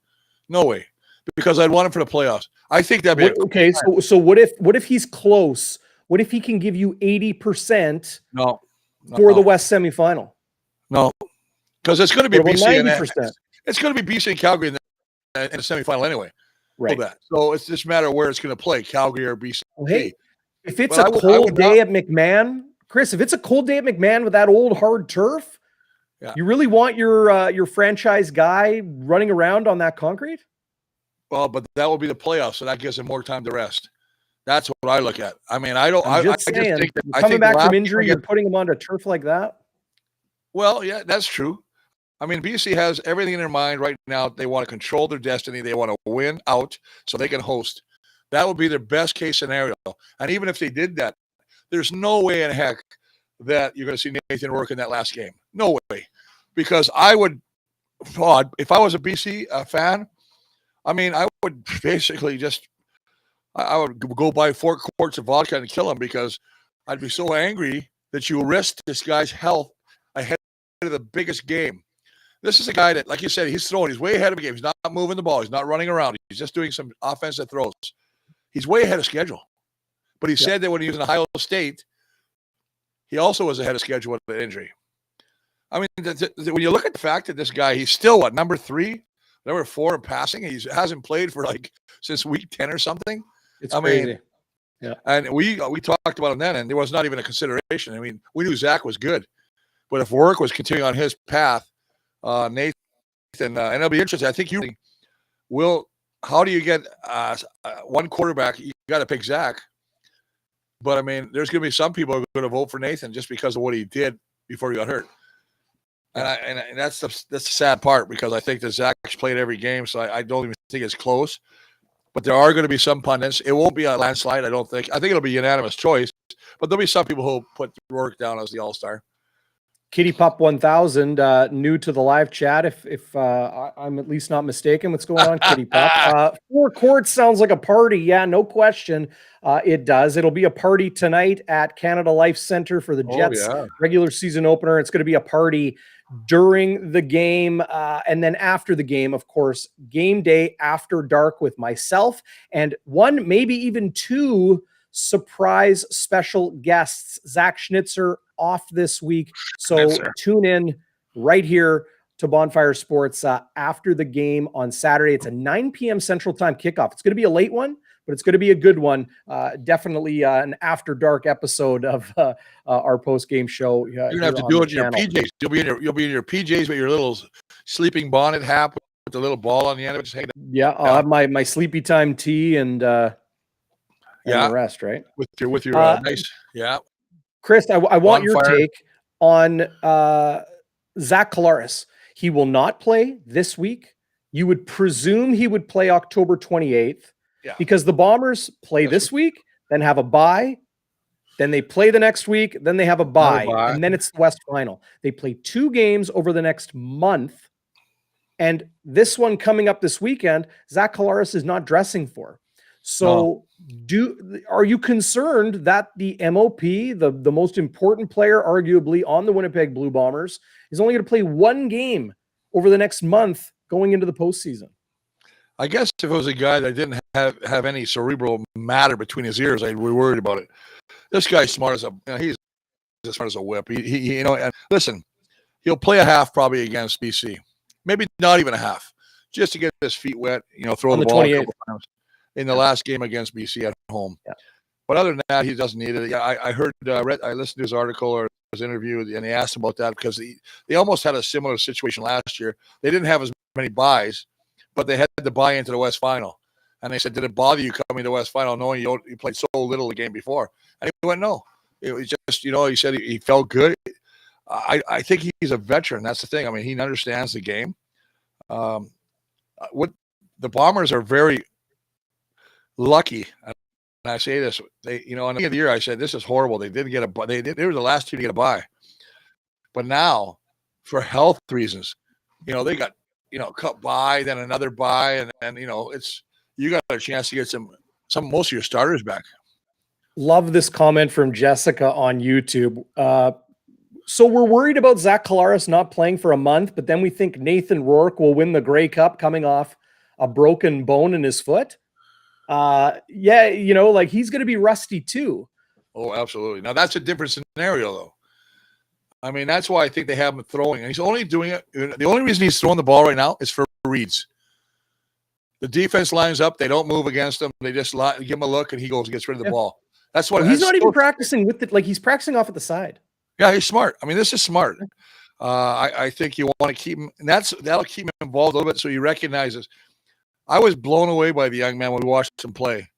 Speaker 2: No way. Because I'd want him for the playoffs. I think that'd be
Speaker 1: okay. So what if he's close? What if he can give you 80% for the West semifinal?
Speaker 2: No. Because it's going to be BC
Speaker 1: 90%.
Speaker 2: It's going to be BC and Calgary in the semifinal anyway.
Speaker 1: Right.
Speaker 2: So it's just a matter of where it's going to play, Calgary or BC.
Speaker 1: Well, hey, if it's a cold day at McMahon, Chris, if it's a cold day at McMahon with that old hard turf, you really want your franchise guy running around on that concrete?
Speaker 2: Well, but that will be the playoffs, so that gives him more time to rest. That's what I look at. I mean, I
Speaker 1: just think that coming back from injury, you're putting him onto turf like that?
Speaker 2: Well, yeah, that's true. I mean, BC has everything in their mind right now. They want to control their destiny. They want to win out so they can host. That would be their best case scenario. And even if they did that, there's no way in heck that you're going to see Nathan Rourke in that last game. No way. Because if I was a BC fan, I mean, I would basically I would go buy 4 quarts of vodka and kill him because I'd be so angry that you risk this guy's health ahead of the biggest game. This is a guy that, like you said, he's throwing. He's way ahead of the game. He's not moving the ball. He's not running around. He's just doing some offensive throws. He's way ahead of schedule. But he said that when he was in Ohio State, he also was ahead of schedule with an injury. I mean, when you look at the fact that this guy, he's still, number 3, number 4 in passing. He hasn't played for since week 10 or something.
Speaker 1: It's crazy.
Speaker 2: Yeah. And we talked about him then, and there was not even a consideration. I mean, we knew Zach was good. But if Rourke was continuing on his path, Nathan, and it'll be interesting. I think how do you get one quarterback? You got to pick Zach. But, I mean, there's going to be some people who are going to vote for Nathan just because of what he did before he got hurt. And that's the sad part, because I think that Zach's played every game, so I don't even think it's close. But there are going to be some pundits. It won't be a landslide, I don't think. I think it'll be a unanimous choice. But there'll be some people who'll put Rourke down as the all-star.
Speaker 1: Kitty Pup 1000, new to the live chat. If I'm at least not mistaken, what's going on, Kitty Pup? 4 courts sounds like a party. Yeah, no question. It does. It'll be a party tonight at Canada Life Center for the Jets regular season opener. It's going to be a party during the game, and then after the game, of course, game day after dark with myself and one, maybe even 2 surprise special guests. Zach Schnitzer off this week, so tune in right here to Bonfire Sports after the game on Saturday. It's a 9 p.m. Central Time kickoff. It's going to be a late one, but it's going to be a good one. Definitely an after dark episode of our post game show.
Speaker 2: You're gonna have to do it in your PJs. You'll be in your PJs with your little sleeping bonnet hat with the little ball on the end of it. Just
Speaker 1: yeah, I'll have my sleepy time tea and the rest, right?
Speaker 2: With your nice,
Speaker 1: Chris, I want your take on Zach Collaros. He will not play this week. You would presume he would play October 28th because the Bombers play this week, then have a bye, then they play the next week, then they have a bye, and then it's the West Final. They play 2 games over the next month, and this one coming up this weekend, Zach Collaros is not dressing for. So are you concerned that the MOP, the most important player arguably on the Winnipeg Blue Bombers, is only going to play 1 game over the next month going into the postseason?
Speaker 2: I guess if it was a guy that didn't have any cerebral matter between his ears, I'd be worried about it. This guy's smart as he's as smart as a whip. He and listen, he'll play a half probably against BC, maybe not even a half, just to get his feet wet. Throw
Speaker 1: on
Speaker 2: the
Speaker 1: ball
Speaker 2: 28th. In the last game against BC at home. But other than that, he doesn't need it. I heard, I listened to his article or his interview, and they asked him about that because they almost had a similar situation last year. They didn't have as many buys, but they had to buy into the West Final. And they said, did it bother you coming to the West Final knowing you played so little the game before? And he went, no. It was just, he said he felt good. I think he's a veteran. That's the thing. I mean, he understands the game. What the Bombers are very lucky, and I say this, on the end of the year, I said this is horrible. They didn't get a buy. They were the last 2 to get a buy, but now, for health reasons, they got cut by, then another buy, and it's you got a chance to get most of your starters back.
Speaker 1: Love this comment from Jessica on YouTube. So we're worried about Zach Collaros not playing for a month, but then we think Nathan Rourke will win the Grey Cup coming off a broken bone in his foot. He's going to be rusty too.
Speaker 2: Oh, absolutely. Now that's a different scenario though. I mean, that's why I think they have him throwing, and he's only doing it. The only reason he's throwing the ball right now is for reads. The defense lines up. They don't move against him. They just give him a look and he goes and gets rid of the ball. That's what
Speaker 1: he's not even practicing with it. Like he's practicing off at the side.
Speaker 2: Yeah, he's smart. I mean, this is smart. I think you want to keep him, and that'll keep him involved a little bit so he recognizes. I was blown away by the young man when we watched him play,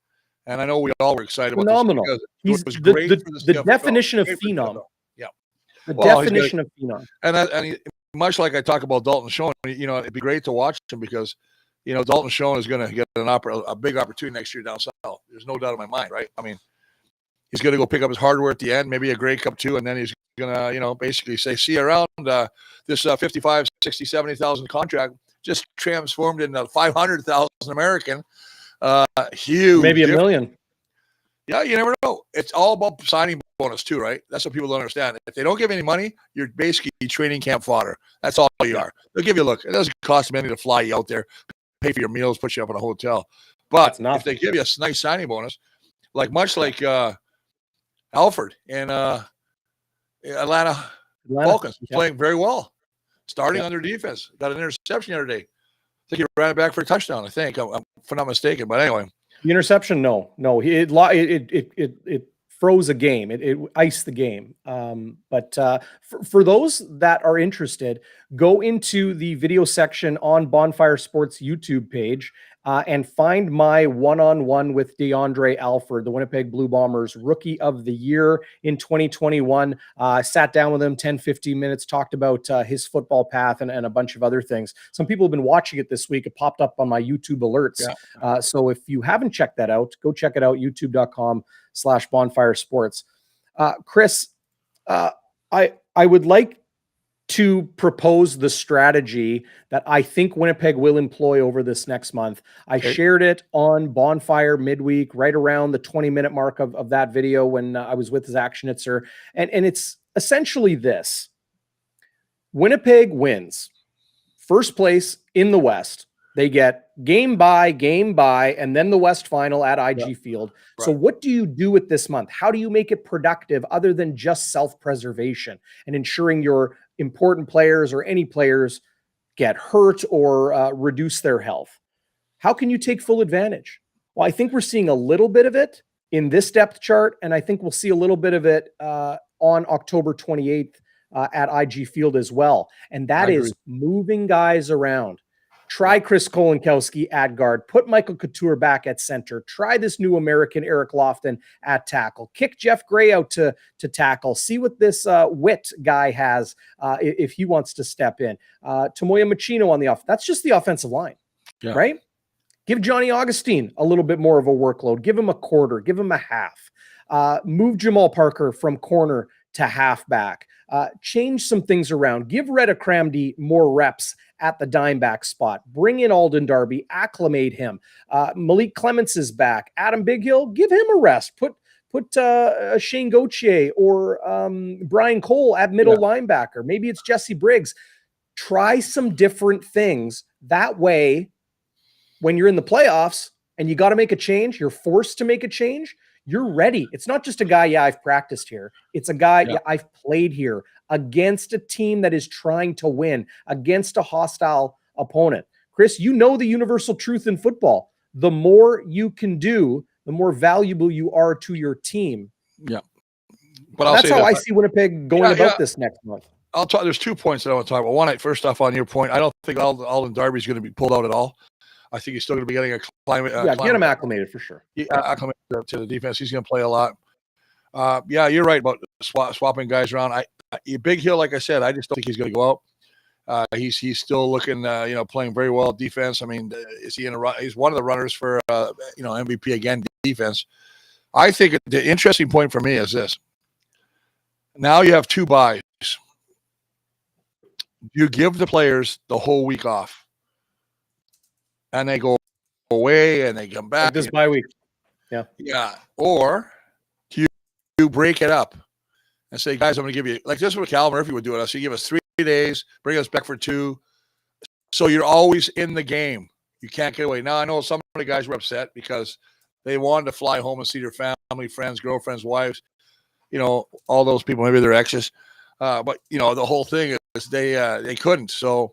Speaker 2: and I know we all were excited
Speaker 1: Phenomenal.
Speaker 2: about this.
Speaker 1: He's the definition of phenom.
Speaker 2: Yeah,
Speaker 1: the definition of phenom.
Speaker 2: And much like I talk about Dalton Schoen, it'd be great to watch him because, Dalton Schoen is going to get a big opportunity next year down south. There's no doubt in my mind, right? I mean, he's going to go pick up his hardware at the end, maybe a Grey Cup too, and then he's going to, basically say, see you around. This 55, 60, 70,000 contract just transformed into 500,000 American. Huge.
Speaker 1: Maybe $1 million.
Speaker 2: Yeah, you never know. It's all about signing bonus too, right? That's what people don't understand. If they don't give any money, you're basically training camp fodder. That's all you are. They'll give you a look. It doesn't cost them anything to fly you out there, pay for your meals, put you up in a hotel. But if they give you a nice signing bonus, much like Alfred in Atlanta Falcons, was playing very well, starting on their defense. Got an interception the other day. I think he ran it back for a touchdown. I think, if I'm not mistaken. But anyway,
Speaker 1: the interception, no, it froze a game. It iced the game. But for those that are interested, go into the video section on Bonfire Sports YouTube page. and find my one-on-one with DeAndre Alford, the Winnipeg Blue Bombers Rookie of the Year in 2021. I sat down with him 10, 15 minutes, talked about his football path and a bunch of other things. Some people have been watching it this week. It popped up on my YouTube alerts. Yeah. So if you haven't checked that out, go check it out, youtube.com/bonfire sports. Chris, I would like to propose the strategy that I think Winnipeg will employ over this next month. I shared it on Bonfire midweek, right around the 20-minute mark of that video when I was with Zach Schnitzer. And it's essentially this. Winnipeg wins. First place in the West. They get game by, and then the West Final at IG Field. Right. So what do you do with this month? How do you make it productive other than just self-preservation and ensuring your important players or any players get hurt or reduce their health? How can you take full advantage? Well, I think we're seeing a little bit of it in this depth chart, and I think we'll see a little bit of it on October 28th at IG Field as well. And that is moving guys around. Try Chris Kolinkowski at guard. Put Michael Couture back at center. Try this new American Eric Lofton at tackle. Kick Jeff Gray out to tackle. See what this Witt guy has if he wants to step in. Tomoya Machino on the off. That's just the offensive line, right? Give Johnny Augustine a little bit more of a workload. Give him a quarter. Give him a half. Move Jamal Parker from corner to halfback. Change some things around. Give Retta Cramdy more reps at the dime back spot. Bring in Alden Darby. Acclimate him. Malik Clements is back. Adam Bighill, give him a rest. Put Shane Gauthier or Brian Cole at middle linebacker. Maybe it's Jesse Briggs. Try some different things. That way, when you're in the playoffs and you got to make a change, you're forced to make a change, you're ready. It's not just a guy, I've practiced here. It's a guy, I've played here against a team that is trying to win, against a hostile opponent. Chris, you know the universal truth in football. The more you can do, the more valuable you are to your team.
Speaker 2: Yeah. But
Speaker 1: that's how I see Winnipeg going about this next month.
Speaker 2: I'll talk. There's 2 points that I want to talk about. One, first off, on your point, I don't think Alden Darby is going to be pulled out at all. I think he's still going to be getting a climate.
Speaker 1: Get him acclimated for sure.
Speaker 2: Acclimated to the defense. He's going to play a lot. You're right about swapping guys around. Big Hill, like I said, I just don't think he's going to go out. He's still looking, playing very well defense. I mean, is he in a run? He's one of the runners for, MVP again defense. I think the interesting point for me is this. Now you have 2 buys. You give the players the whole week off. And they go away and they come back.
Speaker 1: Like this bye week. Yeah.
Speaker 2: Yeah. Or you break it up and say, guys, I'm going to give you, like this is what Cal Murphy would do it. So you give us 3 days, bring us back for 2. So you're always in the game. You can't get away. Now, I know some of the guys were upset because they wanted to fly home and see their family, friends, girlfriends, wives, all those people, maybe their exes. But, the whole thing is they couldn't. So,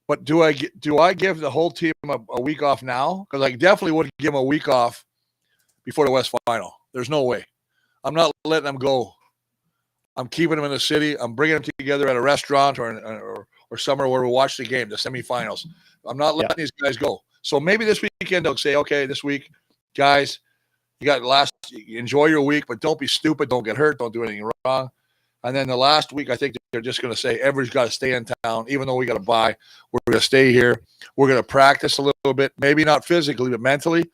Speaker 2: but do I give the whole team a week off now? Because I definitely wouldn't give them a week off before the West Final. There's no way. I'm not letting them go. I'm keeping them in the city. I'm bringing them together at a restaurant or somewhere where we watch the game, the semifinals. I'm not letting these guys go. So maybe this weekend they'll say, okay, this week, guys, enjoy your week, but don't be stupid. Don't get hurt. Don't do anything wrong. And then the last week, I think they're just going to say, everybody's got to stay in town, even though we got to buy. We're going to stay here. We're going to practice a little bit, maybe not physically, but mentally,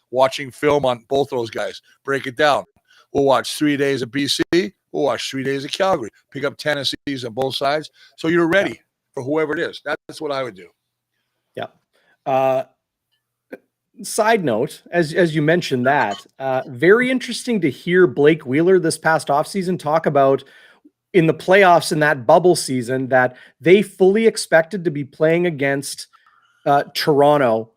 Speaker 2: watching film on both those guys. Break it down. We'll watch 3 days of BC. We'll watch 3 days of Calgary. Pick up Tennessee's on both sides. So you're ready for whoever it is. That's what I would do.
Speaker 1: Yeah. Side note, as you mentioned that, very interesting to hear Blake Wheeler this past offseason talk about in the playoffs in that bubble season that they fully expected to be playing against Toronto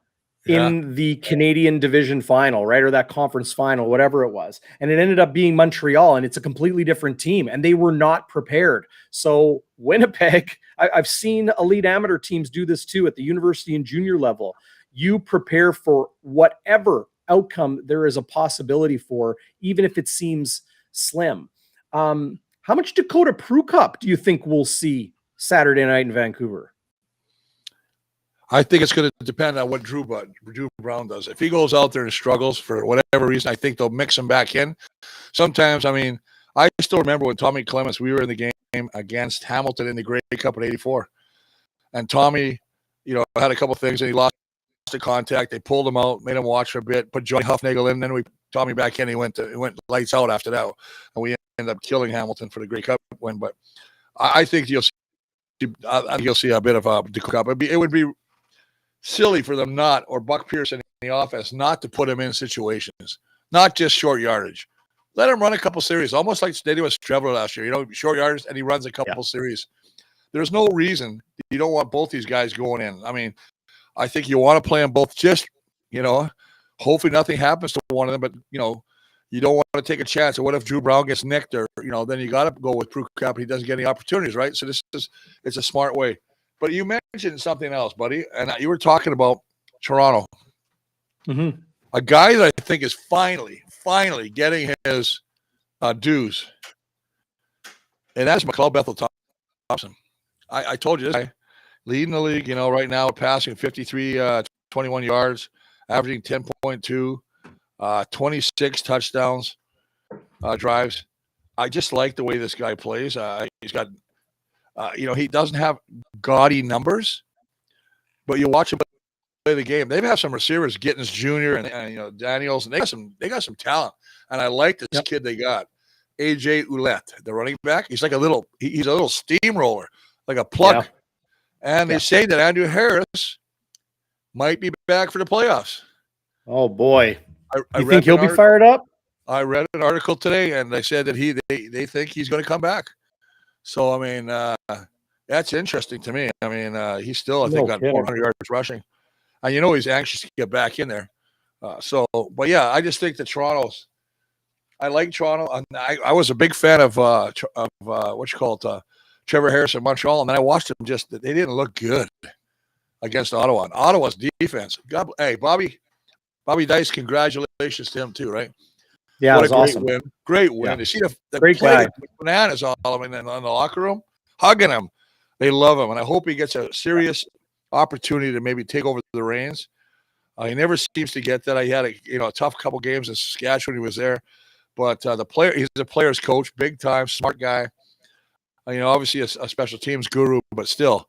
Speaker 1: in the Canadian division final, right? Or that conference final, whatever it was. And it ended up being Montreal, and it's a completely different team, and they were not prepared. So Winnipeg, I've seen elite amateur teams do this too at the university and junior level. You prepare for whatever outcome there is a possibility for, even if it seems slim. How much Dakota Prukop do you think we'll see Saturday night in Vancouver?
Speaker 2: I think it's going to depend on what Dru Brown does. If he goes out there and struggles for whatever reason, I think they'll mix him back in. Sometimes, I mean, I still remember when Tommy Clements, we were in the game against Hamilton in the Grey Cup in '84. And Tommy, had a couple things and he lost the contact. They pulled him out, made him watch for a bit, put Johnny Huffnagel in, then we Tommy back in. He went lights out after that. And we ended up killing Hamilton for the Grey Cup win. But I think you'll see a bit of a cup. It would be silly for them or Buck Pearson in the offense not to put him in situations, not just short yardage. Let him run a couple series, almost like they did with Trevor last year. Short yardage, and he runs a couple series. There's no reason you don't want both these guys going in. I mean, I think you want to play them both. Just hopefully nothing happens to one of them. But you don't want to take a chance. Or what if Dru Brown gets nicked? Or then you got to go with Crew Cap. He doesn't get any opportunities, right? So it's a smart way. But you mentioned something else, buddy, and you were talking about Toronto.
Speaker 1: Mm-hmm.
Speaker 2: A guy that I think is finally getting his dues, and that's McLeod Bethel Thompson. I told you this guy leading the league, right now, passing 53, 21 yards, averaging 10.2, 26 touchdowns, drives. I just like the way this guy plays. He's got, he doesn't have gaudy numbers, but you watch him play the game. They've had some receivers, Gittins Jr. and Daniels, and they got some talent. And I like this kid they got, AJ Ouellette, the running back. He's like he's a little steamroller, like a plug. Yeah. And they say that Andrew Harris might be back for the playoffs.
Speaker 1: Oh boy,
Speaker 2: you
Speaker 1: think he'll be fired up?
Speaker 2: I read an article today, and they said that they think he's going to come back. So I mean, that's interesting to me. I mean, he's still got 400 yards rushing. And he's anxious to get back in there. But yeah, I just think that I like Toronto. I was a big fan of Trevor Harris in Montreal, and then I watched them. They didn't look good against Ottawa. And Ottawa's defense. Hey, Bobby Dice, congratulations to him too, right?
Speaker 1: Yeah,
Speaker 2: what
Speaker 1: it was awesome.
Speaker 2: Win. Great win.
Speaker 1: Yeah.
Speaker 2: You see the
Speaker 1: great guy.
Speaker 2: Bananas all of them in the locker room, hugging him. They love him, and I hope he gets a serious opportunity to maybe take over the reins. He never seems to get that. He had a tough couple games in Saskatchewan when he was there, but he's a player's coach, big time, smart guy. Obviously a special teams guru, but still,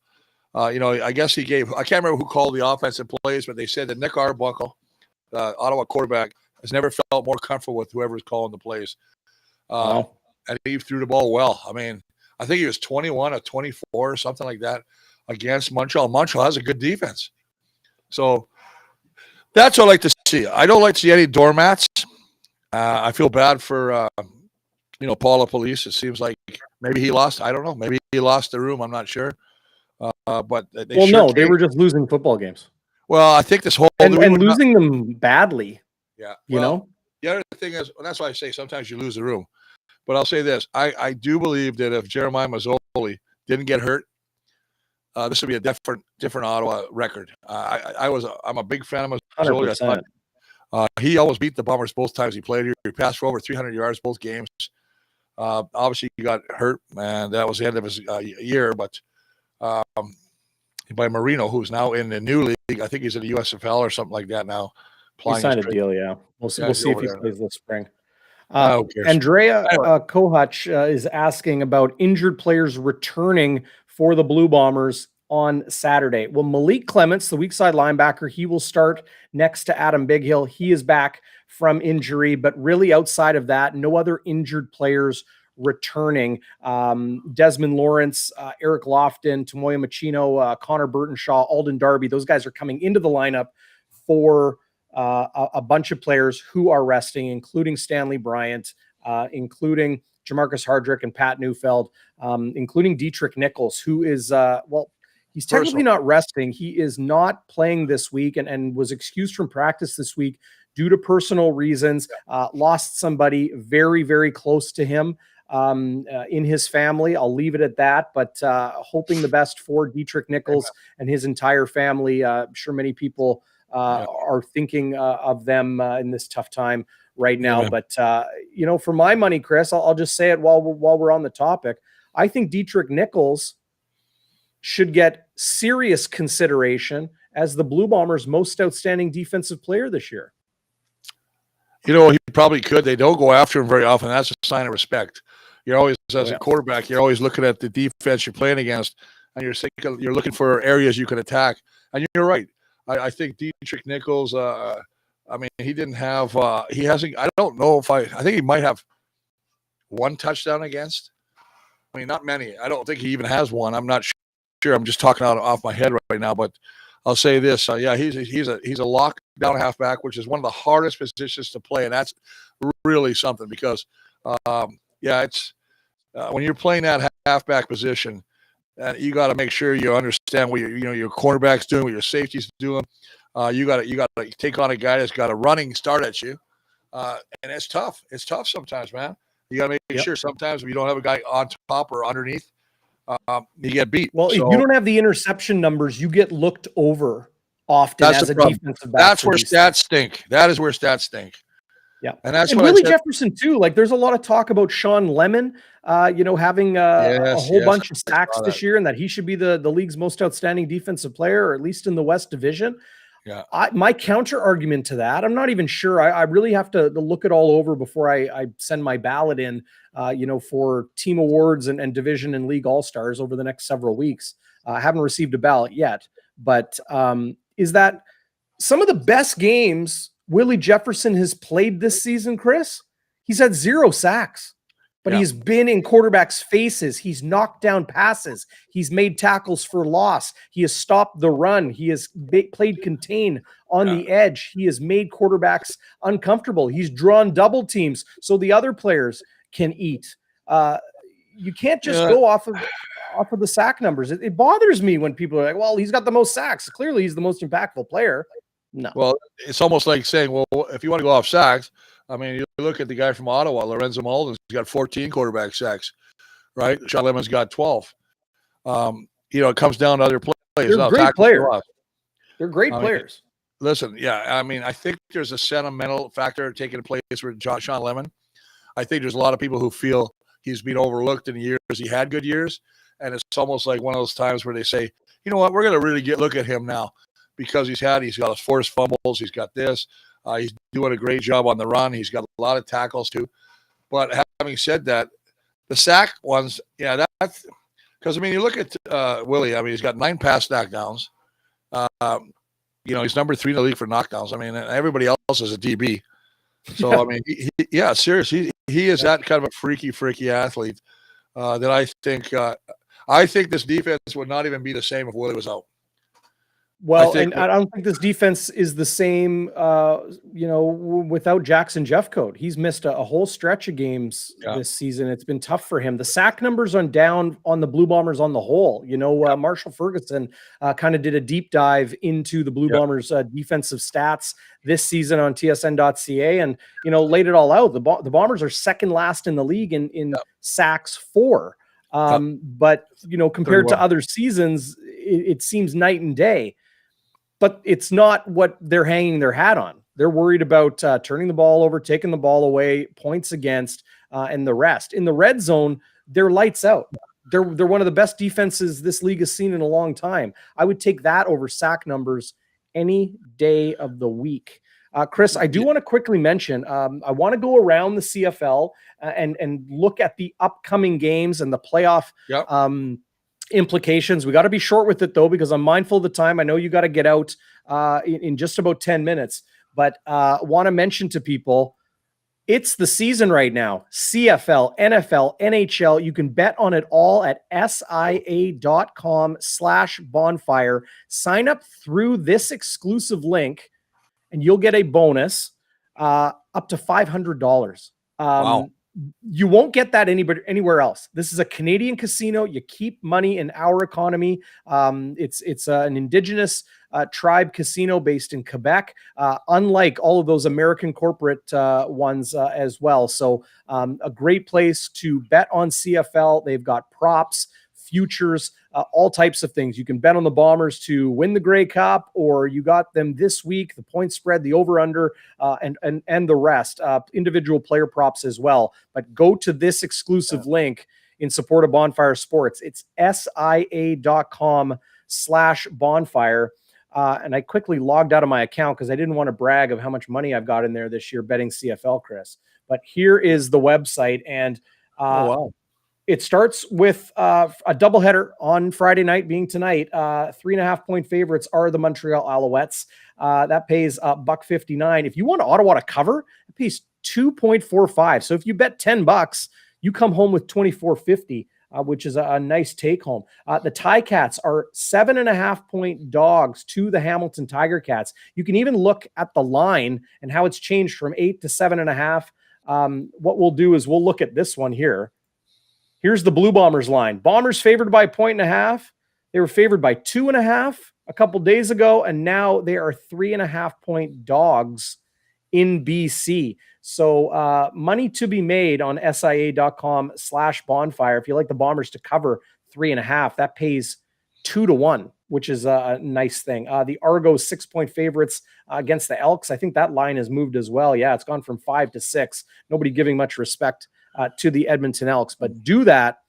Speaker 2: I guess I can't remember who called the offensive plays, but they said that Nick Arbuckle, Ottawa quarterback, has never felt more comfortable with whoever's calling the plays. And he threw the ball well. I mean, I think he was 21 or 24 or something like that against Montreal. Montreal has a good defense. So that's what I like to see. I don't like to see any doormats. I feel bad for, Paul LaPolice. It seems like maybe he lost. I don't know. Maybe he lost the room. I'm not sure. But
Speaker 1: they were just losing football games.
Speaker 2: Well, I think this whole
Speaker 1: and losing them badly.
Speaker 2: Yeah.
Speaker 1: The
Speaker 2: other thing is, that's why I say sometimes you lose the room. But I'll say this: I do believe that if Jeremiah Mazzoli didn't get hurt, this would be a different Ottawa record. I'm a big fan of Mazzoli.
Speaker 1: 100%.
Speaker 2: He almost beat the Bombers both times he played here. He passed for over 300 yards both games. Obviously, he got hurt, and that was the end of his year. But by Marino, who's now in the new league, I think he's in the USFL or something like that now.
Speaker 1: He signed a deal, yeah. We'll see if he plays this spring. Andrea Kohach is asking about injured players returning for the Blue Bombers on Saturday. Well, Malik Clements, the weak side linebacker, he will start next to Adam Bighill. He is back from injury, but really outside of that, no other injured players returning. Desmond Lawrence, Eric Lofton, Tomoya Machino, Connor Burtonshaw, Alden Darby, those guys are coming into the lineup for a bunch of players who are resting, including Stanley Bryant, including Jamarcus Hardrick and Pat Neufeld, including Dietrich Nichols, who is, he's technically not resting. He is not playing this week and was excused from practice this week due to personal reasons. Lost somebody very, very close to him in his family. I'll leave it at that, but hoping the best for Dietrich Nichols and his entire family. I'm sure many people are thinking of them in this tough time right now. Yeah. But, for my money, Chris, I'll just say it while we're on the topic. I think Dietrich Nichols should get serious consideration as the Blue Bombers' most outstanding defensive player this year.
Speaker 2: You know, he probably could. They don't go after him very often. That's a sign of respect. You're always, as a quarterback, you're always looking at the defense you're playing against, and you're looking for areas you can attack. And you're right. I think Dietrich Nichols, I mean, he didn't have, he hasn't, I don't know if I think he might have one touchdown against. I mean, not many. I don't think he even has one. I'm not sure. I'm just talking off my head right now, but I'll say this. Yeah, he's a lockdown halfback, which is one of the hardest positions to play. And that's really something because, it's when you're playing that halfback position, you got to make sure you understand what your cornerback's doing, what your safety's doing. You got to take on a guy that's got a running start at you, and it's tough. It's tough sometimes, man. You got to make sure sometimes if you don't have a guy on top or underneath, you get beat.
Speaker 1: Well, if you don't have the interception numbers, you get looked over often as a defensive back.
Speaker 2: That's where stats stink. That is where stats stink.
Speaker 1: Yeah.
Speaker 2: And that's
Speaker 1: what Willie Jefferson too. Like there's a lot of talk about Sean Lemon, having a whole bunch of sacks this year and that he should be the league's most outstanding defensive player, or at least in the West Division.
Speaker 2: Yeah.
Speaker 1: My counter argument to that, I'm not even sure. I really have to look it all over before I send my ballot in, for team awards and division and league all-stars over the next several weeks. I haven't received a ballot yet, but is that some of the best games Willie Jefferson has played this season, Chris? He's had 0 sacks, but he's been in quarterbacks' faces. He's knocked down passes. He's made tackles for loss. He has stopped the run. He has played contain on the edge. He has made quarterbacks uncomfortable. He's drawn double teams so the other players can eat. You can't just go off of the sack numbers. It bothers me when people are like, well, he's got the most sacks. Clearly, he's the most impactful player. No.
Speaker 2: Well, it's almost like saying, well, if you want to go off sacks, I mean, you look at the guy from Ottawa, Lorenzo Malden's got 14 quarterback sacks, right? Sean Lemon's got 12. It comes down to other players.
Speaker 1: They're great players. They're great players.
Speaker 2: Listen, I mean, I think there's a sentimental factor taking place with Sean Lemon. I think there's a lot of people who feel he's been overlooked in the years he had good years, and it's almost like one of those times where they say, you know what, we're going to really look at him now. Because he's got his forced fumbles, he's got this. He's doing a great job on the run. He's got a lot of tackles too. But having said that, the sack ones, that's because I mean, you look at Willie. I mean, he's got 9 pass knockdowns. He's number 3 in the league for knockdowns. I mean, everybody else is a DB. So I mean, seriously, he is that kind of a freaky athlete that I think this defense would not even be the same if Willie was out.
Speaker 1: Well, I don't think this defense is the same, without Jackson Jeffcoat. He's missed a whole stretch of games this season. It's been tough for him. The sack numbers are down on the Blue Bombers on the whole. Marshall Ferguson kind of did a deep dive into the Blue Bombers defensive stats this season on tsn.ca and, laid it all out. The Bombers are second last in the league in sacks for. But, compared to other seasons, it seems night and day. But it's not what they're hanging their hat on. They're worried about turning the ball over, taking the ball away, points against, and the rest. In the red zone, they're lights out. They're one of the best defenses this league has seen in a long time. I would take that over sack numbers any day of the week. Chris, I do want to quickly mention, I want to go around the CFL and look at the upcoming games and the playoff implications. We got to be short with it though, because I'm mindful of the time. I know you got to get out in just about 10 minutes, but want to mention to people, it's the season right now. CFL, NFL, NHL. You can bet on it all at sia.com/bonfire. Sign up through this exclusive link and you'll get a bonus up to $500.
Speaker 2: Wow.
Speaker 1: You won't get that anywhere else. This is a Canadian casino. You keep money in our economy. It's an indigenous tribe casino based in Quebec, unlike all of those American corporate ones as well. So a great place to bet on CFL. They've got props, futures, all types of things. You can bet on the Bombers to win the Grey Cup, or you got them this week, the point spread, the over-under, and the rest, individual player props as well. But go to this exclusive link in support of Bonfire Sports. It's sia.com/bonfire. and I quickly logged out of my account because I didn't want to brag of how much money I've got in there this year betting CFL, Chris. But here is the website, and
Speaker 2: wow.
Speaker 1: it starts with a doubleheader on Friday night, being tonight. 3.5-point favorites are the Montreal Alouettes. That pays $1.59. If you want Ottawa to cover, it pays $2.45. So if you bet $10, you come home with $24.50, which is a nice take home. The Ticats are 7.5-point dogs to the Hamilton Tiger Cats. You can even look at the line and how it's changed from 8 to 7.5. What we'll do is we'll look at this one here. Here's the Blue Bombers line. Bombers favored by 1.5. They were favored by 2.5 a couple days ago, and now they are 3.5-point dogs in BC. So money to be made on SIA.com/bonfire. If you like the Bombers to cover 3.5, that pays 2-1, which is a nice thing. The Argos 6-point favorites against the Elks. I think that line has moved as well. Yeah, it's gone from 5 to 6. Nobody giving much respect to the Edmonton Elks, but do that.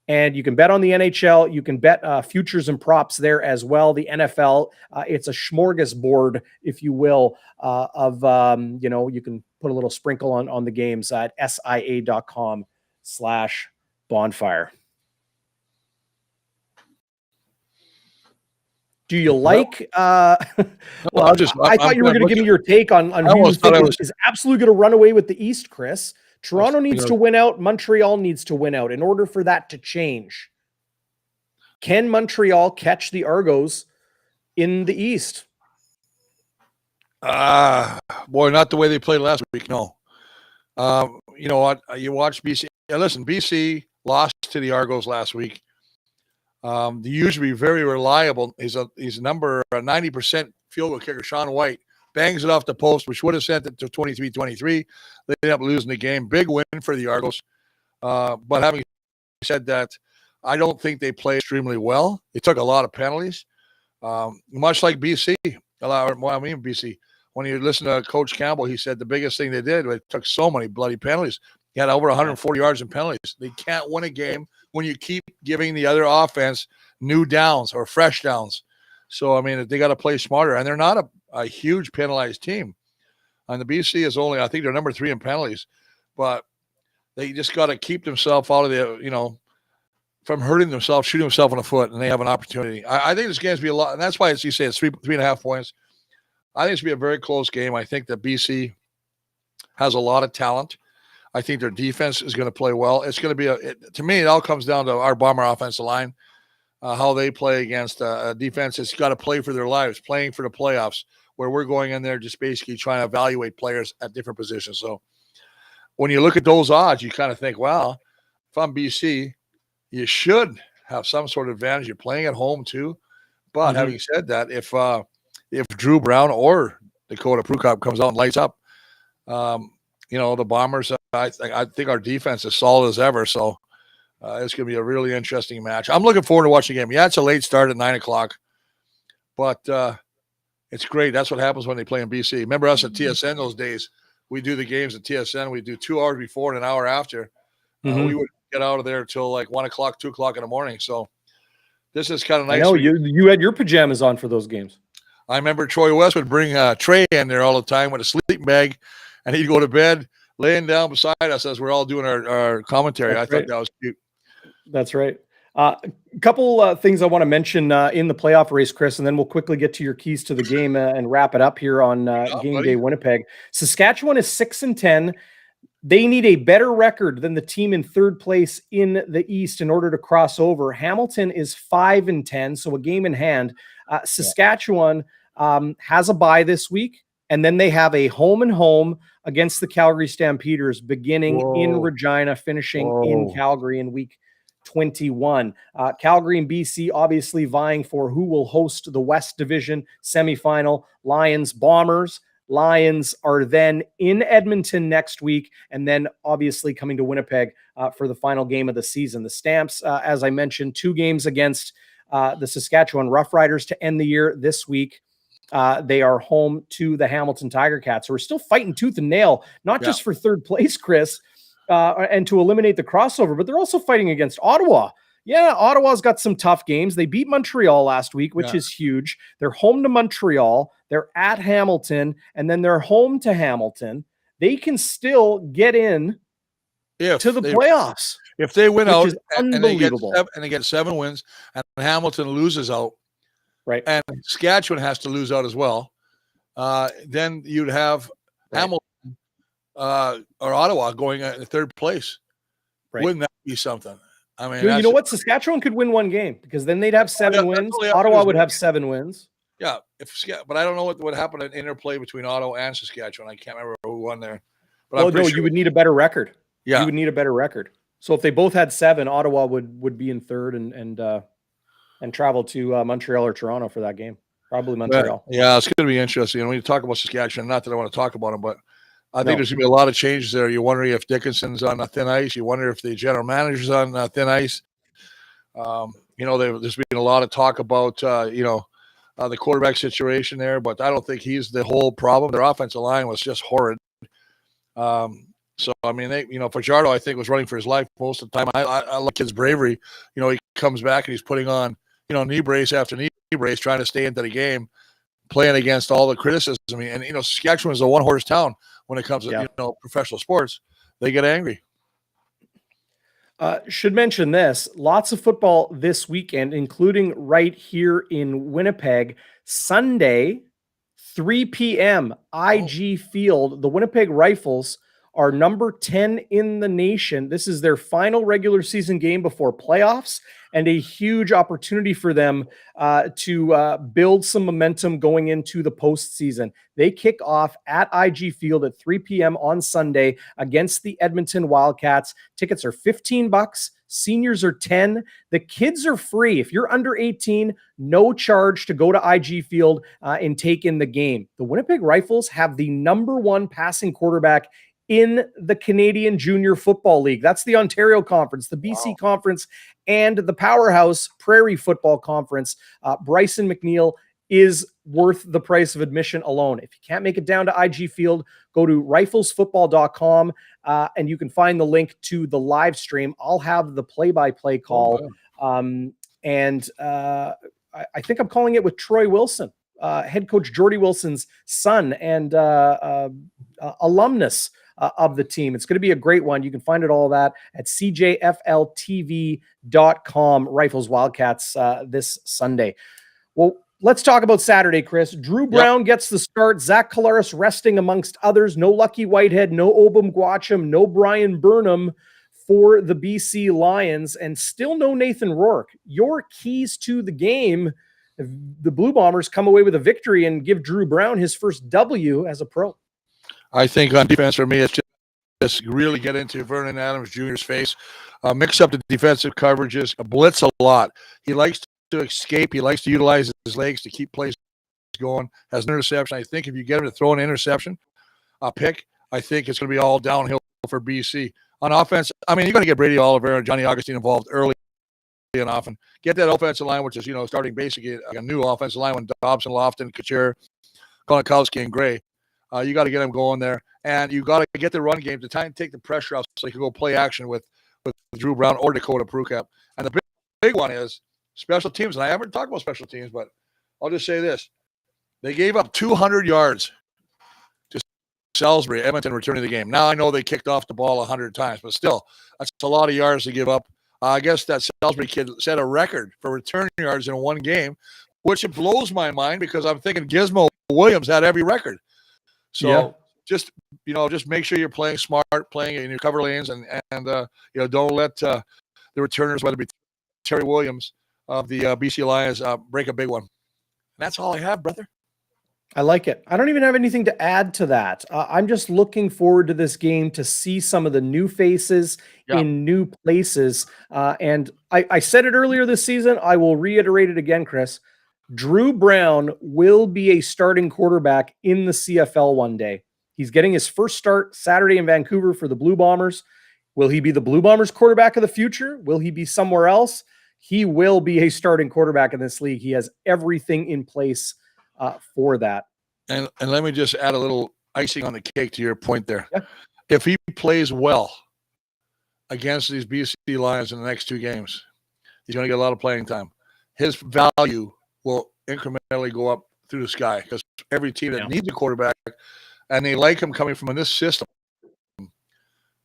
Speaker 1: And you can bet on the NHL. You can bet futures and props there as well. The NFL, it's a smorgasbord, if you will, of, you can put a little sprinkle on the games at SIA.com/bonfire. Do you like, I thought you were going to give me your take on who you think is absolutely going to run away with the East, Chris. Toronto needs to win out. Montreal needs to win out in order for that to change. Can Montreal catch the Argos in the East?
Speaker 2: Boy, not the way they played last week. No. You know what? You watch BC. Listen, BC lost to the Argos last week. They usually very reliable. He's number 90% field goal kicker, Sean White. Bangs it off the post, which would have sent it to 23-23. They ended up losing the game. Big win for the Argos. But having said that, I don't think they play extremely well. They took a lot of penalties, much like BC. BC. When you listen to Coach Campbell, he said the biggest thing they did was took so many bloody penalties. He had over 140 yards in penalties. They can't win a game when you keep giving the other offense new downs or fresh downs. So, I mean, they got to play smarter. And they're not a huge penalized team. And the BC is only, I think they're number 3 in penalties. But they just got to keep themselves out of the, from hurting themselves, shooting themselves in the foot, and they have an opportunity. I think this game's be a lot, and that's why you say it's 3.5 points. I think it's going to be a very close game. I think that BC has a lot of talent. I think their defense is going to play well. It's going to be to me, it all comes down to our Bomber offensive line. How they play against a defense that's got to play for their lives, playing for the playoffs, where we're going in there just basically trying to evaluate players at different positions. So when you look at those odds, you kind of think, well, if I'm BC, you should have some sort of advantage. You're playing at home too. But having said that, if Dru Brown or Dakota Prukop comes out and lights up, the Bombers, I think our defense is solid as ever. So it's going to be a really interesting match. I'm looking forward to watching the game. Yeah, it's a late start at 9:00, but it's great. That's what happens when they play in BC. Remember us at TSN those days? We do the games at TSN. We do 2 hours before and an hour after. We would get out of there till like 1 o'clock, 2 o'clock in the morning. So this is kind of nice.
Speaker 1: I know you had your pajamas on for those games.
Speaker 2: I remember Troy West would bring Trey in there all the time with a sleeping bag, and he'd go to bed laying down beside us as we're all doing our commentary. That's I thought that was cute.
Speaker 1: That's right. A couple things I want to mention in the playoff race, Chris, and then we'll quickly get to your keys to the game and wrap it up here on Game Day Winnipeg. Saskatchewan is 6-10. They need a better record than the team in third place in the East in order to cross over. Hamilton is 5-10, so a game in hand. Saskatchewan has a bye this week, and then they have a home against the Calgary Stampeders beginning in Regina, finishing in Calgary in week 21. Calgary and BC obviously vying for who will host the West Division semifinal. Lions, Bombers. Lions are then in Edmonton next week, and then obviously coming to Winnipeg for the final game of the season. The Stamps, as I mentioned, 2 games against the Saskatchewan Roughriders to end the year this week. They are home to the Hamilton Tiger Cats, who are still fighting tooth and nail, not just for third place, Chris, and to eliminate the crossover, but they're also fighting against Ottawa. Yeah, Ottawa's got some tough games. They beat Montreal last week, which is huge. They're home to Montreal. They're at Hamilton, and then they're home to Hamilton. They can still get in to the playoffs.
Speaker 2: If they win out
Speaker 1: and
Speaker 2: they get 7 wins, and Hamilton loses out,
Speaker 1: right,
Speaker 2: and Saskatchewan has to lose out as well, then you'd have Hamilton or Ottawa going in third place. Right. Wouldn't that be something? I mean,
Speaker 1: you know what? Saskatchewan could win 1 game because then they'd have 7 wins. Ottawa would have 7 wins.
Speaker 2: Yeah, but I don't know what would happen in interplay between Ottawa and Saskatchewan. I can't remember who won there. But
Speaker 1: you would need a better record.
Speaker 2: Yeah,
Speaker 1: you would need a better record. So if they both had 7, Ottawa would be in third and travel to Montreal or Toronto for that game. Probably Montreal.
Speaker 2: Yeah, it's going to be interesting. And when you talk about Saskatchewan, not that I want to talk about them, but I think there's going to be a lot of changes there. You're wondering if Dickinson's on thin ice. You wonder if the general manager's on thin ice. There's been a lot of talk about, the quarterback situation there, but I don't think he's the whole problem. Their offensive line was just horrid. So, I mean, Fajardo, I think, was running for his life most of the time. I like his bravery. He comes back and he's putting on, knee brace after knee brace, trying to stay into the game, playing against all the criticism. And, Saskatchewan is a one-horse town when it comes to, professional sports. They get angry.
Speaker 1: Should mention this, lots of football this weekend, including right here in Winnipeg. Sunday, 3 p.m., IG Field. The Winnipeg Rifles are number 10 in the nation. This is their final regular season game before playoffs, and a huge opportunity for them to build some momentum going into the postseason. They kick off at IG Field at 3 p.m. on Sunday against the Edmonton Wildcats. Tickets are $15. Seniors are 10. The kids are free. If you're under 18, no charge to go to IG Field and take in the game. The Winnipeg Rifles have the number 1 passing quarterback in the Canadian Junior Football League. That's the Ontario Conference, the BC Conference, and the powerhouse Prairie Football Conference. Bryson McNeil is worth the price of admission alone. If you can't make it down to IG Field, go to riflesfootball.com and you can find the link to the live stream. I'll have the play-by-play call. I think I'm calling it with Troy Wilson, head coach Jordy Wilson's son and alumnus of the team. It's going to be a great one. You can find it all that at cjfltv.com. Rifles Wildcats this Sunday. Well, let's talk about Saturday, Chris. Dru Brown gets the start. Zach Collaros resting amongst others. No Lucky Whitehead, no Obum Gwacham, no Brian Burnham for the BC Lions, and still no Nathan Rourke. Your keys to the game, the Blue Bombers come away with a victory and give Dru Brown his first W as a pro.
Speaker 2: I think on defense for me, it's just really get into Vernon Adams Jr.'s face, mix up the defensive coverages, blitz a lot. He likes to escape. He likes to utilize his legs to keep plays going. Has an interception. I think if you get him to throw an interception, a pick, I think it's going to be all downhill for BC. On offense, I mean, you're going to get Brady Oliver and Johnny Augustine involved early and often. Get that offensive line, which is, starting basically a new offensive line with Dobson, Lofton, Couture, Konikowski, and Gray. You got to get them going there, and you got to get the run game to try and take the pressure off so you can go play action with Dru Brown or Dakota Prukop. And the big one is special teams. And I haven't talked about special teams, but I'll just say this. They gave up 200 yards to Salisbury, Edmonton returning the game. Now I know they kicked off the ball 100 times, but still, that's a lot of yards to give up. I guess that Salisbury kid set a record for return yards in one game, which blows my mind because I'm thinking Gizmo Williams had every record. So just make sure you're playing smart, playing in your cover lanes, and don't let the returners, whether it be Terry Williams of the BC Lions, break a big one. And that's all I have, brother.
Speaker 1: I like it. I don't even have anything to add to that. I'm just looking forward to this game to see some of the new faces in new places. And I said it earlier this season. I will reiterate it again, Chris. Dru Brown will be a starting quarterback in the CFL one day. He's getting his first start Saturday in Vancouver for the Blue Bombers. Will he be the Blue Bombers quarterback of the future? Will he be somewhere else? He will be a starting quarterback in this league. He has everything in place for that.
Speaker 2: And let me just add a little icing on the cake to your point there. Yeah. If he plays well against these BC Lions in the next 2 games, He's going to get a lot of playing time. His value will incrementally go up through the sky because every team that needs a quarterback and they like him coming from this system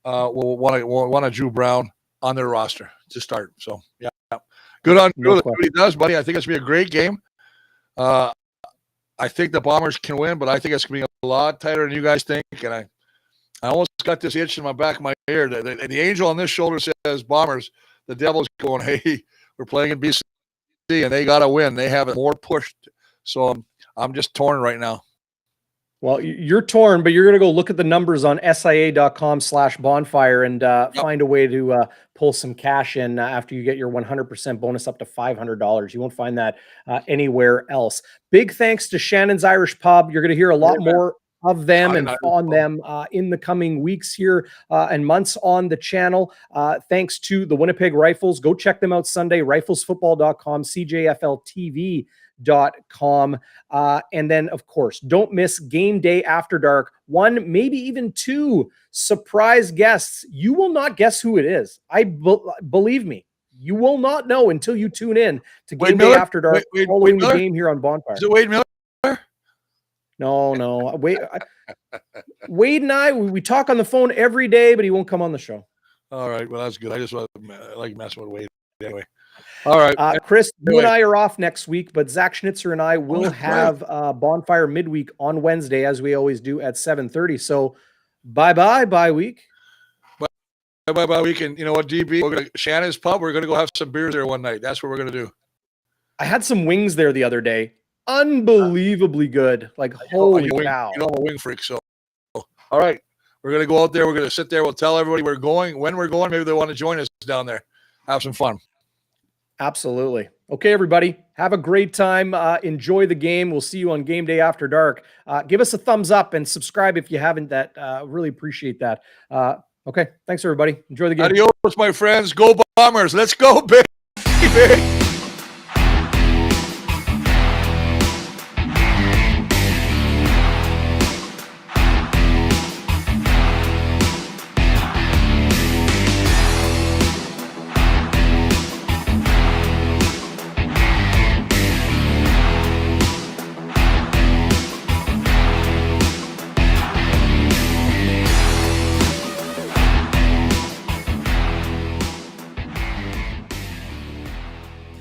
Speaker 2: will want a Dru Brown on their roster to start. So, yeah. Good on Dru. That's what he does, buddy. I think it's going to be a great game. I think the Bombers can win, but I think it's going to be a lot tighter than you guys think. And I almost got this itch in my back of my ear. The angel on this shoulder says Bombers. The devil's going, hey, we're playing in BC, and they got to win. They have it more pushed. So I'm just torn right now.
Speaker 1: Well, you're torn, but you're going to go look at the numbers on SIA.com/bonfire and find a way to pull some cash in after you get your 100% bonus up to $500. You won't find that anywhere else. Big thanks to Shannon's Irish Pub. You're going to hear a lot more of them and on them in the coming weeks here and months on the channel. Thanks to the Winnipeg Rifles. Go check them out Sunday, riflesfootball.com, CJFLTV.com. And then, of course, don't miss Game Day After Dark. 1, maybe even 2 surprise guests. You will not guess who it is. Believe me, you will not know until you tune in to Game Day After Dark following the game here on Bonfire.
Speaker 2: Is it Wade Miller?
Speaker 1: No. Wade and I, we talk on the phone every day, but he won't come on the show.
Speaker 2: All right. Well, that's good. I just like messing with Wade anyway. All right.
Speaker 1: Chris, you and I are off next week, but Zach Schnitzer and I will have Bonfire midweek on Wednesday, as we always do at 7:30. So bye week.
Speaker 2: Bye week. And you know what, DB? We're going to Shannon's Pub. We're going to go have some beers there one night. That's what we're going to do.
Speaker 1: I had some wings there the other day. Unbelievably good. Like, holy cow.
Speaker 2: I'm a wing freak. So, all right. We're going to go out there. We're going to sit there. We'll tell everybody we're going, when we're going. Maybe they want to join us down there. Have some fun. Absolutely. Okay, everybody. Have a great time. Enjoy the game. We'll see you on Game Day After Dark. Give us a thumbs up and subscribe if you haven't. That really appreciate that. Okay. Thanks, everybody. Enjoy the game. Adios, my friends. Go Bombers. Let's go, baby.